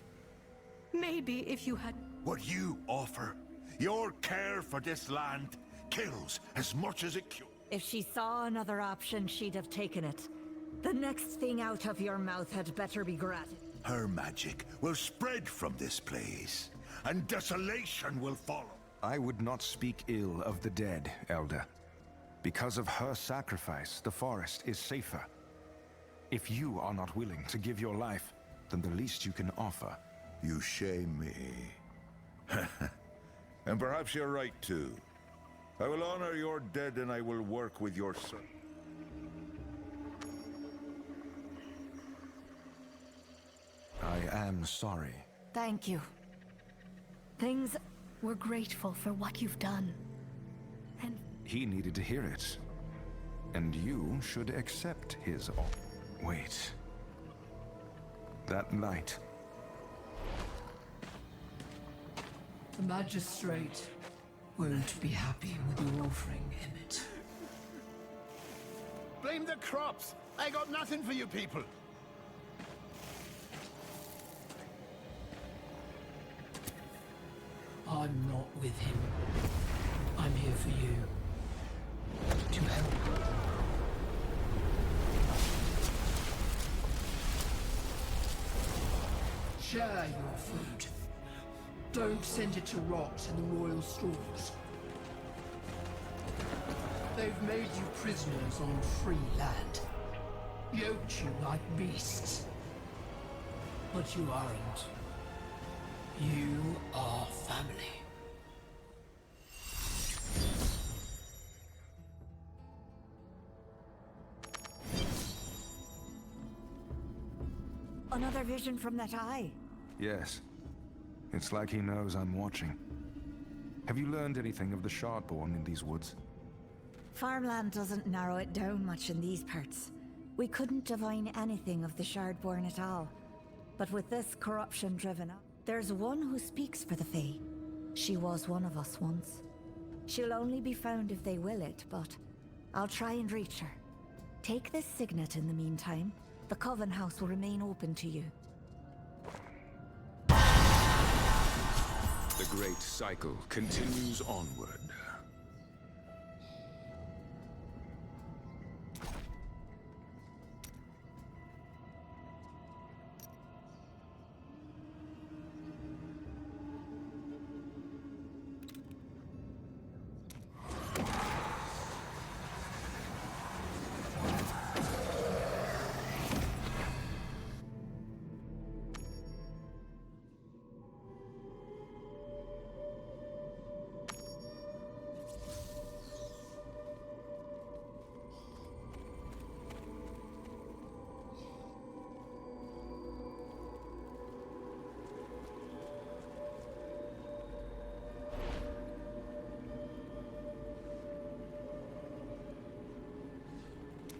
Maybe if you had... What you offer, your care for this land, kills as much as it cures. If she saw another option, she'd have taken it. The next thing out of your mouth had better be gratitude. Her magic will spread from this place, and desolation will follow. I would not speak ill of the dead, Elder. Because of her sacrifice, the forest is safer. If you are not willing to give your life, then the least you can offer. You shame me. And perhaps you're right too. I will honor your dead and I will work with your son. I am sorry. Thank you. Things... We're grateful for what you've done. And He needed to hear it. And you should accept his offer. Wait. That night. The magistrate won't be happy with your offering, Emmett. Blame the crops! I got nothing for you people! I'm not with him. I'm here for you. To help. Share your food. Don't send it to rot in the royal stores. They've made you prisoners on free land. Yoked you like beasts. But you aren't. You are family. another vision from that eye? Yes. It's like he knows I'm watching. Have you learned anything of the Shardborn in these woods? Farmland doesn't narrow it down much in these parts. We couldn't divine anything of the Shardborn at all. But with this corruption driven up, there's one who speaks for the Fae. She was one of us once. She'll only be found if they will it, but I'll try and reach her. Take this signet in the meantime. The Coven House will remain open to you. The great cycle continues onward.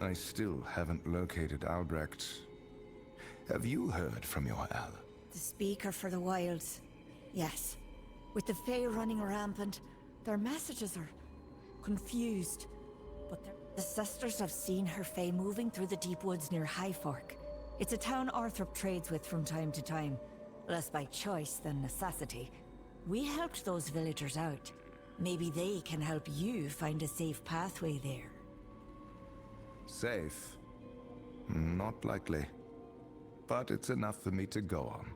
I still haven't located Albrecht. Have you heard from your ally? The speaker for the wilds. Yes. With the Fae running rampant, their messages are confused. But the sisters have seen her Fae moving through the deep woods near High Fork. It's a town Arthrop trades with from time to time. Less by choice than necessity. We helped those villagers out. Maybe they can help you find a safe pathway there. Safe? Not likely. But it's enough for me to go on.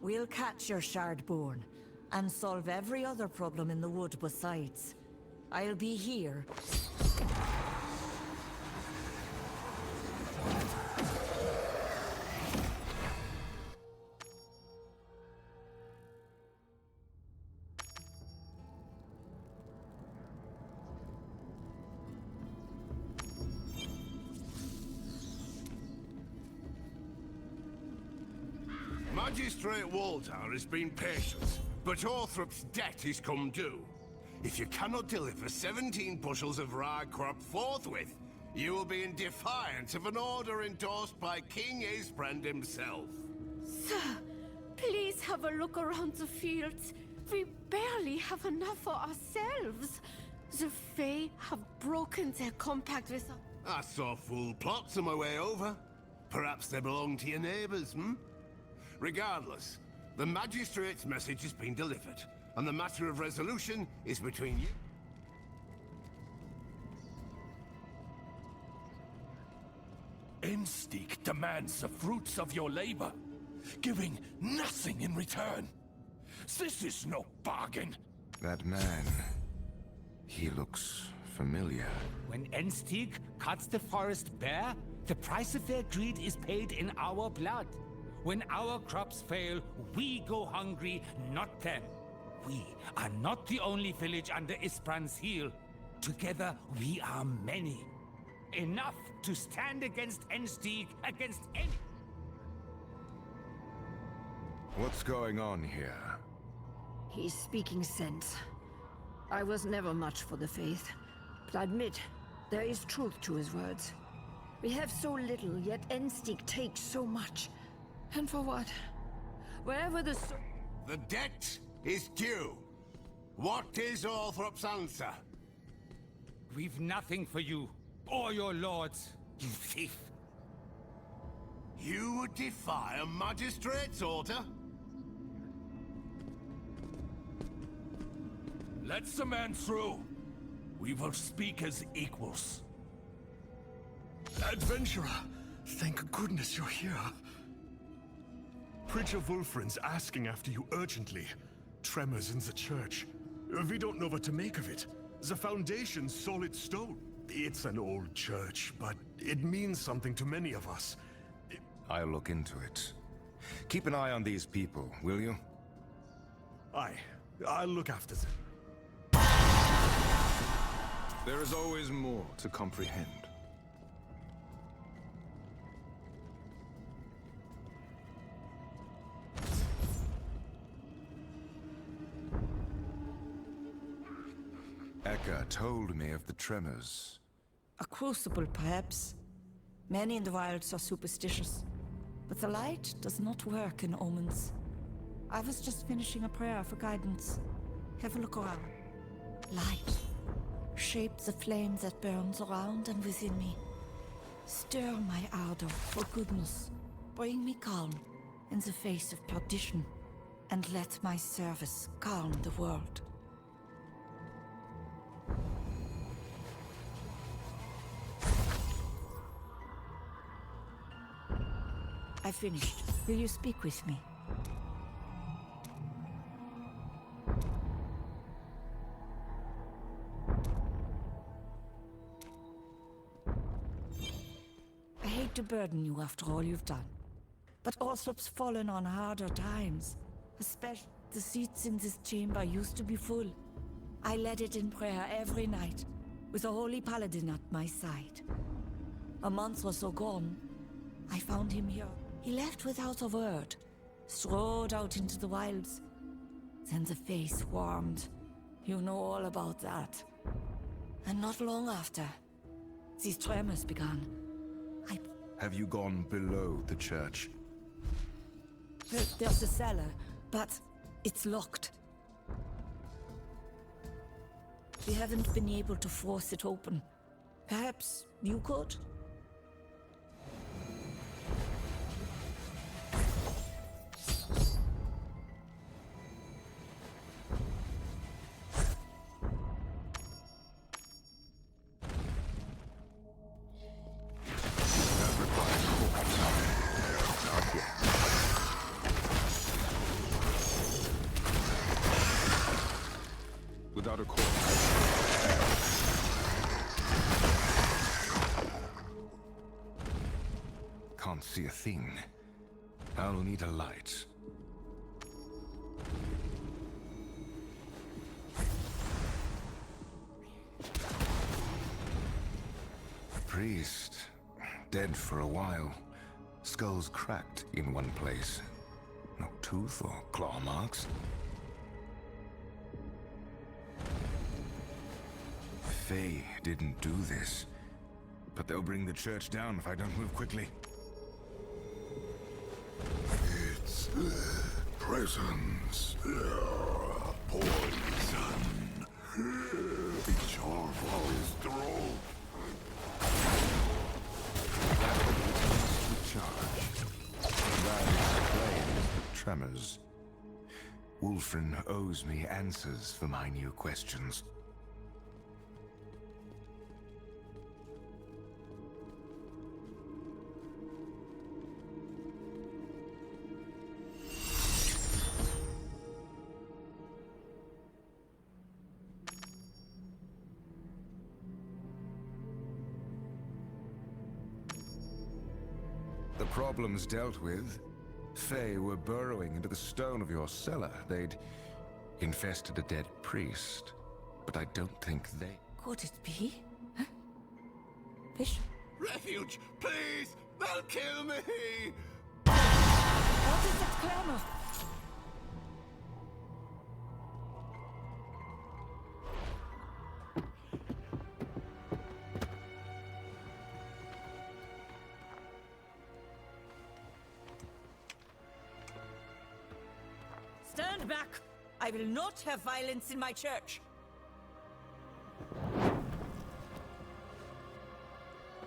We'll catch your Shardborn, and solve every other problem in the wood besides. I'll be here. Magistrate Walter has been patient, but Orthrop's debt is come due. If you cannot deliver 17 bushels of rye crop forthwith, you will be in defiance of an order endorsed by King Isbrand himself. Sir, please have a look around the fields. We barely have enough for ourselves. The Fae have broken their compact with us. I saw full plots on my way over. Perhaps they belong to your neighbors, hmm? Regardless, the Magistrate's message has been delivered, and the matter of resolution is between you. Enstig demands the fruits of your labor, giving nothing in return. This is no bargain. That man... he looks familiar. When Enstig cuts the forest bare, the price of their greed is paid in our blood. When our crops fail, we go hungry, not them. We are not the only village under Isbrand's heel. Together, we are many. Enough to stand against Enstig, against any... What's going on here? He's speaking sense. I was never much for the faith, but I admit, there is truth to his words. We have so little, yet Enstig takes so much. And for what? Wherever the The debt is due. What is Orthrop's answer? We've nothing for you, or your lords, you thief. You would defy a magistrate's order? Let the man through. We will speak as equals. Adventurer, thank goodness you're here. Preacher Wulfrin's asking after you urgently. Tremors in the church. We don't know what to make of it. The foundation's solid stone. It's an old church, but it means something to many of us. I'll look into it. Keep an eye on these people, will you? Aye. I'll look after them. There is always more to comprehend. told me of the tremors. A crucible, perhaps. Many in the wilds are superstitious. But the light does not work in omens. I was just finishing a prayer for guidance. Have a look around. Light. Shape the flame that burns around and within me. Stir my ardor for goodness. Bring me calm in the face of perdition. And let my service calm the world. I finished. Will you speak with me? I hate to burden you after all you've done. But Orsop's fallen on harder times. Especially the seats in this chamber used to be full. I led it in prayer every night, with a holy paladin at my side. A month or so gone, I found him here. He left without a word, strode out into the wilds. Then the face warmed. You know all about that. And not long after, these tremors began. Have you gone below the church? There's a cellar, but it's locked. We haven't been able to force it open. Perhaps you could? Without a corpse. Can't see a thing. I'll need a light. Priest. Dead for a while. Skulls cracked in one place. No tooth or claw marks. Faye didn't do this. But they'll bring the church down if I don't move quickly. Its presence. Poison. Charval's throat. The charge. That explains the tremors. Wulfrin owes me answers for my new questions. The problems dealt with. Fae were burrowing into the stone of your cellar. They'd infested a dead priest. But I don't think they... Could it be? Huh? Fish? Refuge, please! They'll kill me! What is that clamor? Stand back! I will not have violence in my church.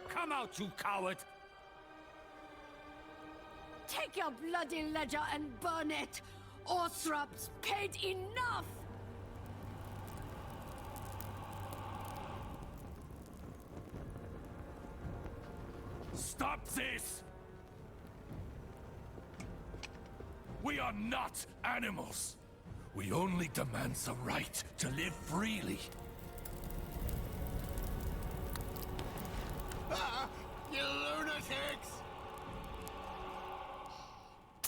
Come out, you coward! Take your bloody ledger and burn it! Orthrup's paid enough! Stop this! We are not animals. We only demand the right to live freely. Ah, you lunatics!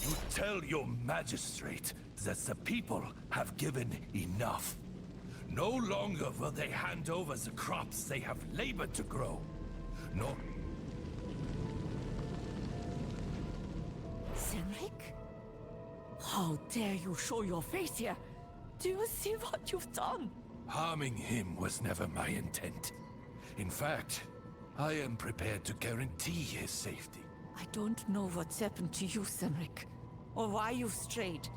You tell your magistrate that the people have given enough. No longer will they hand over the crops they have labored to grow. No. Senric? How dare you show your face here? Do you see what you've done? Harming him was never my intent. In fact, I am prepared to guarantee his safety. I don't know what's happened to you, Senric, or why you've strayed.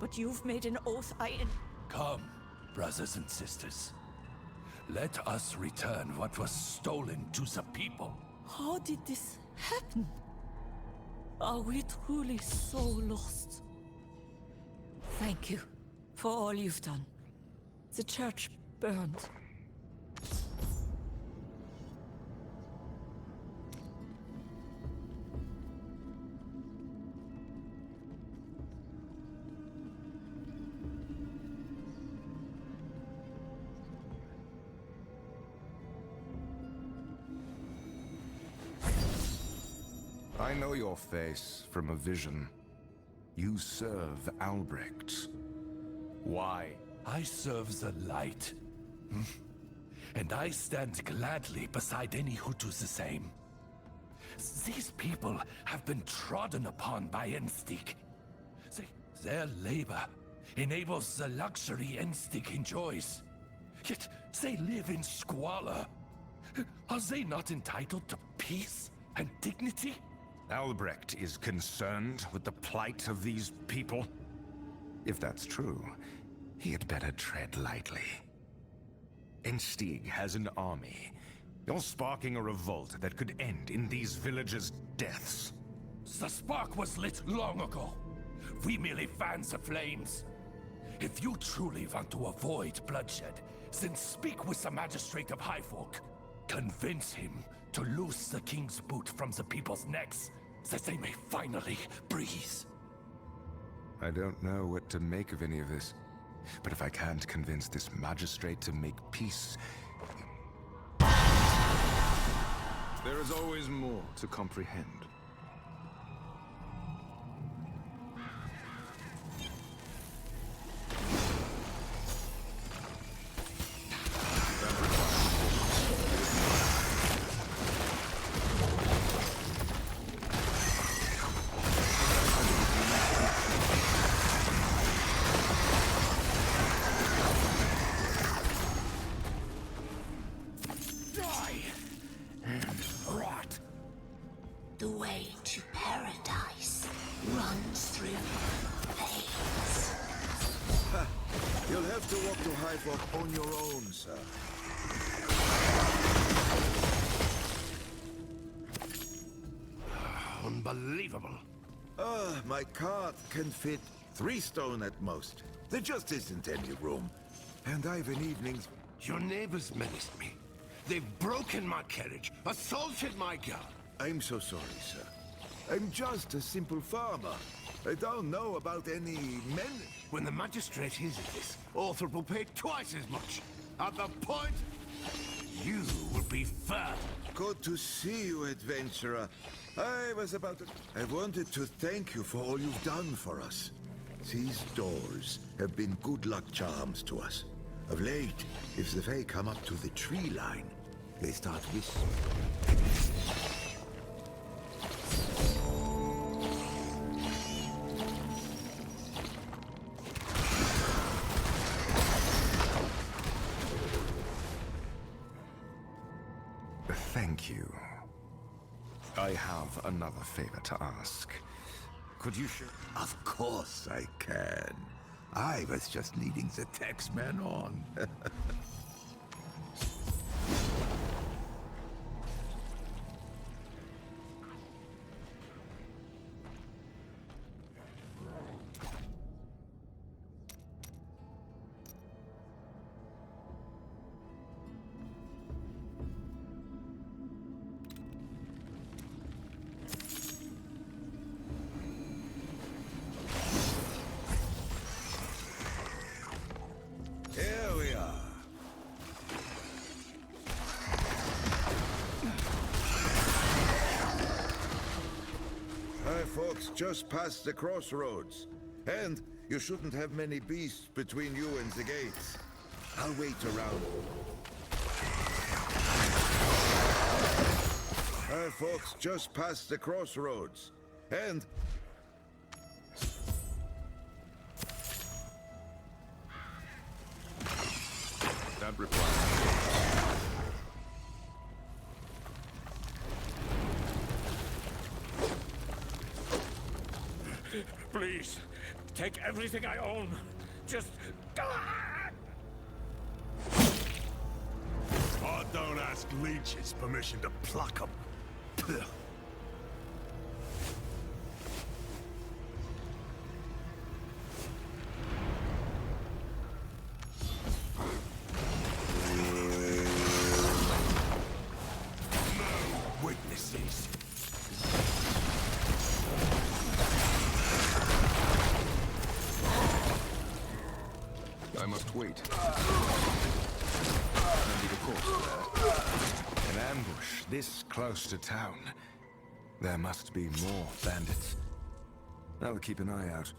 But you've made an oath Come, brothers and sisters. Let us return what was stolen to the people. How did this happen? Are we truly so lost? Thank you for all you've done. The church burned. I know your face from a vision. You serve Albrecht. Why? I serve the light. And I stand gladly beside any who do the same. These people have been trodden upon by Enstig. Their labor enables the luxury Enstig enjoys. Yet they live in squalor. Are they not entitled to peace and dignity? Albrecht is concerned with the plight of these people? If that's true, he had better tread lightly. Enstig has an army. You're sparking a revolt that could end in these villagers' deaths. The spark was lit long ago. We merely fanned the flames. If you truly want to avoid bloodshed, then speak with the Magistrate of Highfolk. Convince him to loose the king's boot from the people's necks, that they may finally breathe. I don't know what to make of any of this. But if I can't convince this magistrate to make peace... There is always more to comprehend. The way to paradise runs through veins. Ha! You'll have to walk to Highfolk on your own, sir. Unbelievable. My cart can fit 3 stone at most. There just isn't any room. And I've an evening's... Your neighbors menaced me. They've broken my carriage, assaulted my girl. I'm so sorry, sir. I'm just a simple farmer. I don't know about any men... When the magistrate hears of this, Arthur will pay twice as much. At the point, you will be first. Good to see you, adventurer. I wanted to thank you for all you've done for us. These doors have been good luck charms to us. Of late, if the Fae come up to the tree line, they start whispering. Thank you. I have another favor to ask. Could you share... Of course I can. I was just leading the taxman on. Here we are. Hi, folks, just past the crossroads. And you shouldn't have many beasts between you and the gates. I'll wait around. Hi, folks, just past the crossroads. And... That requires... Please, take everything I own. Just... Oh, don't ask leeches permission to pluck them. No witnesses. I must wait. No need of course for that. An ambush this close to town. There must be more bandits. I'll keep an eye out.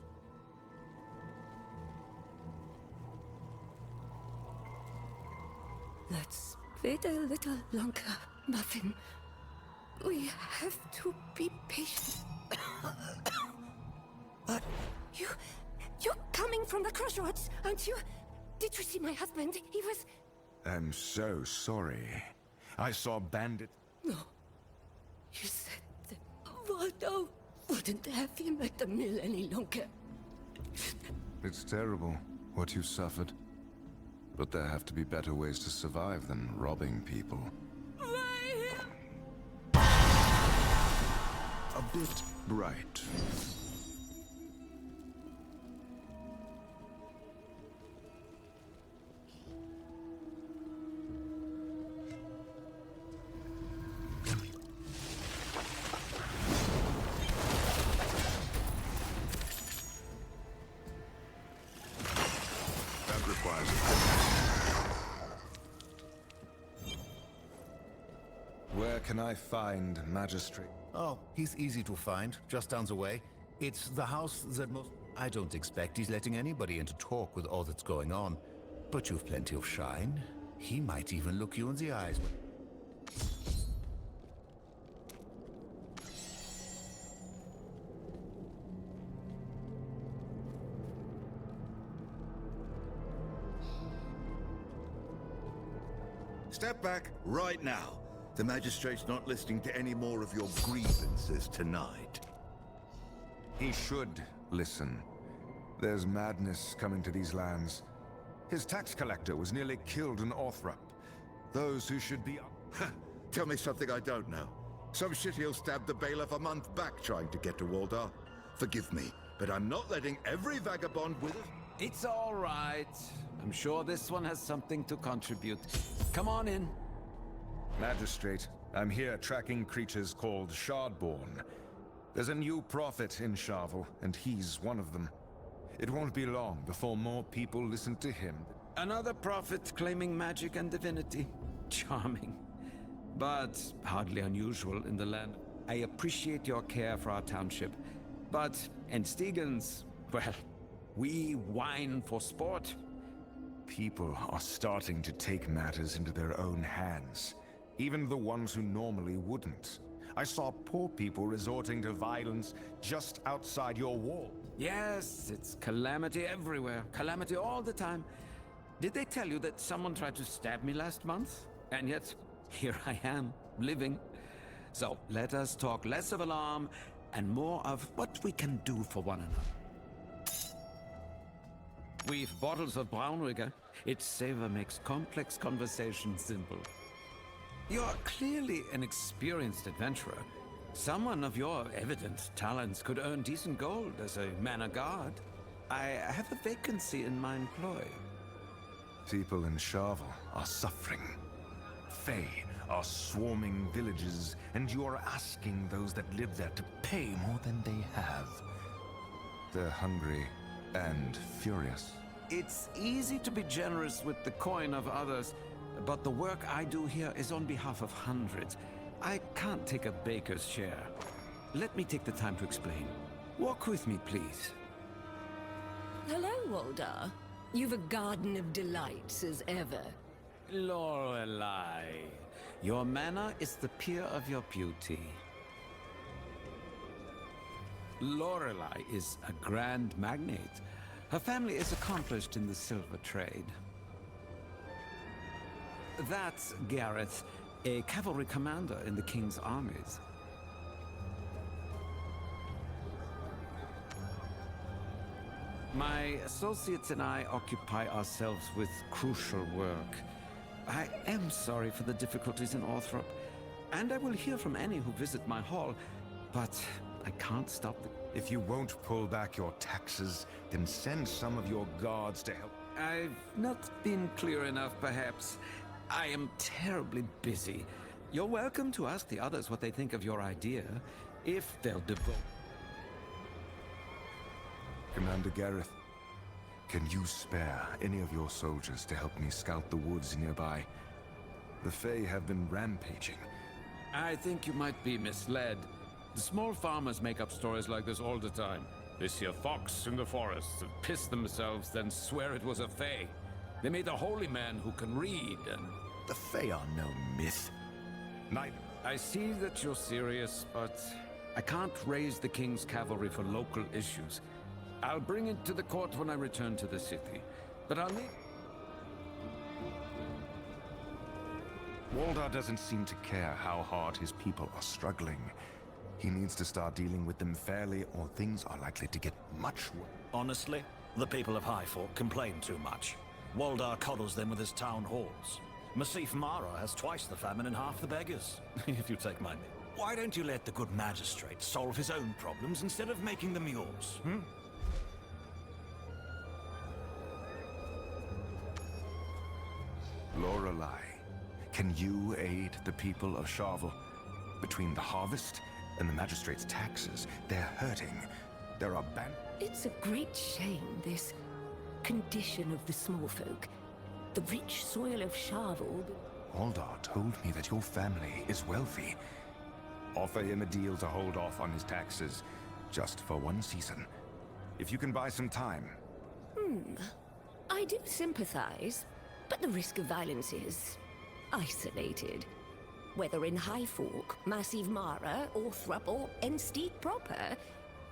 Let's wait a little longer, Muffin. We have to be patient. But you're coming from the crossroads, aren't you? Did you see my husband? He was... I'm so sorry. I saw bandit... No. You said that Waldo wouldn't have him at the mill any longer. It's terrible, what you suffered. But there have to be better ways to survive than robbing people. A bit bright. That requires it. Where can I find Magistrate? Oh, he's easy to find, just down the way. It's the house that most... I don't expect he's letting anybody in to talk with all that's going on. But you've plenty of shine. He might even look you in the eyes. Step back right now. The magistrate's not listening to any more of your grievances tonight. He should listen. There's madness coming to these lands. His tax collector was nearly killed in Orthrop. Those who should be... Tell me something I don't know. Some shitheel stabbed the bailiff a month back trying to get to Waldar. Forgive me, but I'm not letting every vagabond with us... It's all right. I'm sure this one has something to contribute. Come on in. Magistrate, I'm here tracking creatures called Shardborn. There's a new prophet in Sharvel, and he's one of them. It won't be long before more people listen to him. Another prophet claiming magic and divinity. Charming. But hardly unusual in the land. I appreciate your care for our township. But Enstigans, well, we whine for sport. People are starting to take matters into their own hands. Even the ones who normally wouldn't. I saw poor people resorting to violence just outside your wall. Yes, it's calamity everywhere. Calamity all the time. Did they tell you that someone tried to stab me last month? And yet, here I am, living. So, let us talk less of alarm and more of what we can do for one another. We've bottles of Braunrigger. Its savor makes complex conversation simple. You're clearly an experienced adventurer. Someone of your evident talents could earn decent gold as a manor guard. I have a vacancy in my employ. People in Sharvel are suffering. Fae are swarming villages, and you are asking those that live there to pay more than they have. They're hungry and furious. It's easy to be generous with the coin of others, but the work I do here is on behalf of hundreds. I can't take a baker's share. Let me take the time to explain. Walk with me, please. Hello, Waldar. You've a garden of delights as ever. Lorelei, your manner is the peer of your beauty. Lorelei is a grand magnate. Her family is accomplished in the silver trade. That's Gareth, a cavalry commander in the king's armies. My associates and I occupy ourselves with crucial work. I am sorry for the difficulties in Orthrop, and I will hear from any who visit my hall, but I can't stop the... If you won't pull back your taxes, then send some of your guards to help. I've not been clear enough, perhaps. I am terribly busy. You're welcome to ask the others what they think of your idea, if they'll devote... Commander Gareth, can you spare any of your soldiers to help me scout the woods nearby? The Fae have been rampaging. I think you might be misled. The small farmers make up stories like this all the time. They see a fox in the forest and piss themselves, then swear it was a Fae. They made a holy man who can read, and... The Fae are no myth. Neither. I see that you're serious, but I can't raise the king's cavalry for local issues. I'll bring it to the court when I return to the city, but I'll need... Waldar doesn't seem to care how hard his people are struggling. He needs to start dealing with them fairly, or things are likely to get much worse. Honestly, the people of Highfork complain too much. Waldar coddles them with his town halls. Masif Mara has twice the famine and half the beggars, if you take my name. Why don't you let the good magistrate solve his own problems instead of making them yours, hmm? Lorelei, can you aid the people of Charvel? Between the harvest and the magistrate's taxes, they're hurting. There are It's a great shame, this condition of the small folk. The rich soil of Charvel... Waldar told me that your family is wealthy. Offer him a deal to hold off on his taxes, just for one season. If you can buy some time. I do sympathize, but the risk of violence is... isolated. Whether in Highfork, Massive Mara, Orthrop, or Ensteed proper,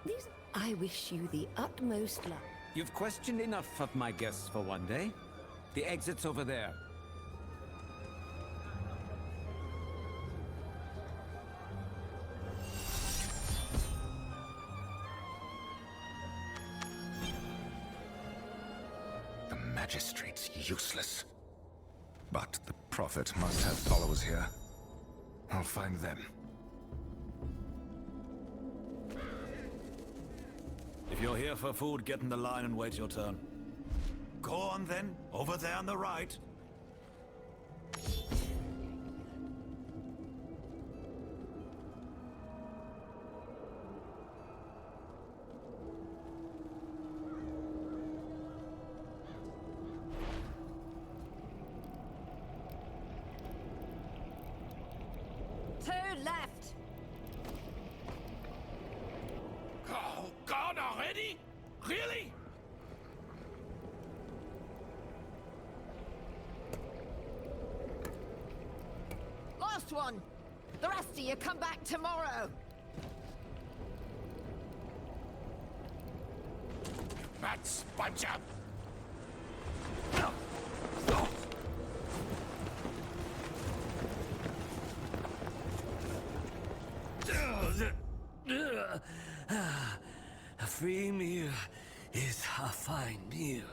these... I wish you the utmost luck. You've questioned enough of my guests for one day. The exit's over there. The magistrate's useless. But the prophet must have followers here. I'll find them. If you're here for food, get in the line and wait your turn. Go on then, over there on the right. Turn left! Oh, God, already? Really? Last one! The rest of you come back tomorrow! That's bunch up! A free meal is a fine meal.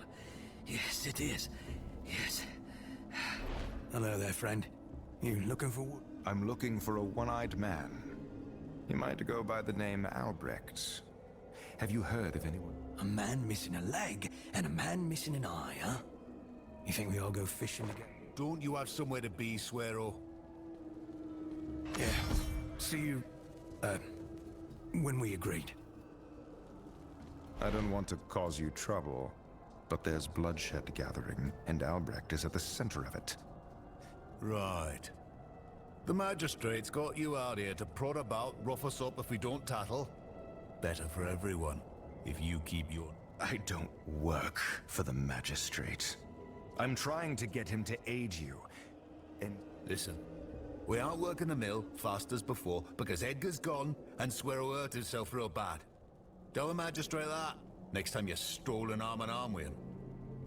Yes, it is. Yes. Hello there, friend. You looking for... I'm looking for a one-eyed man. He might go by the name Albrecht. Have you heard of anyone? A man missing a leg and a man missing an eye, huh? You think we all go fishing together? Don't you have somewhere to be, Swearo? Yeah. See you... when we agreed. I don't want to cause you trouble, but there's bloodshed gathering, and Albrecht is at the center of it. Right. The magistrate's got you out here to prod about, rough us up if we don't tattle. Better for everyone, if you keep your... I don't work for the magistrate. I'm trying to get him to aid you, and... Listen, we aren't working the mill fast as before because Edgar's gone and Swearo hurt himself real bad. Tell the magistrate that next time you're strolling arm in arm with him.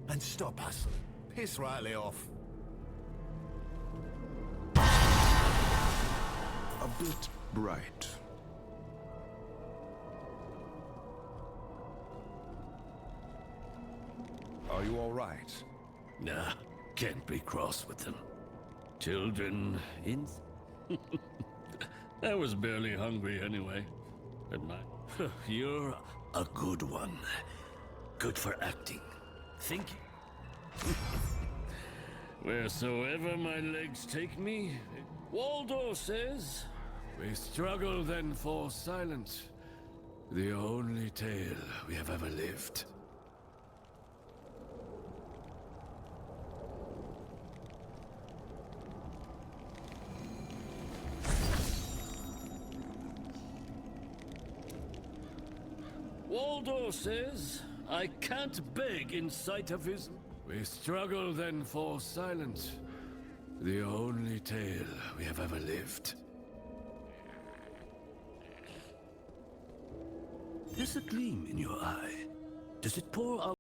And stop hassling. Piss rightly off. bit bright. Are you all right? Nah, can't be cross with them. Children in... I was barely hungry anyway. At my... You're a good one. Good for acting. Thinking. Wheresoever my legs take me, Waldo says, we struggle then for silence. The only tale we have ever lived. Waldo says, I can't beg in sight of his... We struggle then for silence. The only tale we have ever lived. There's a gleam in your eye. Does it pour out?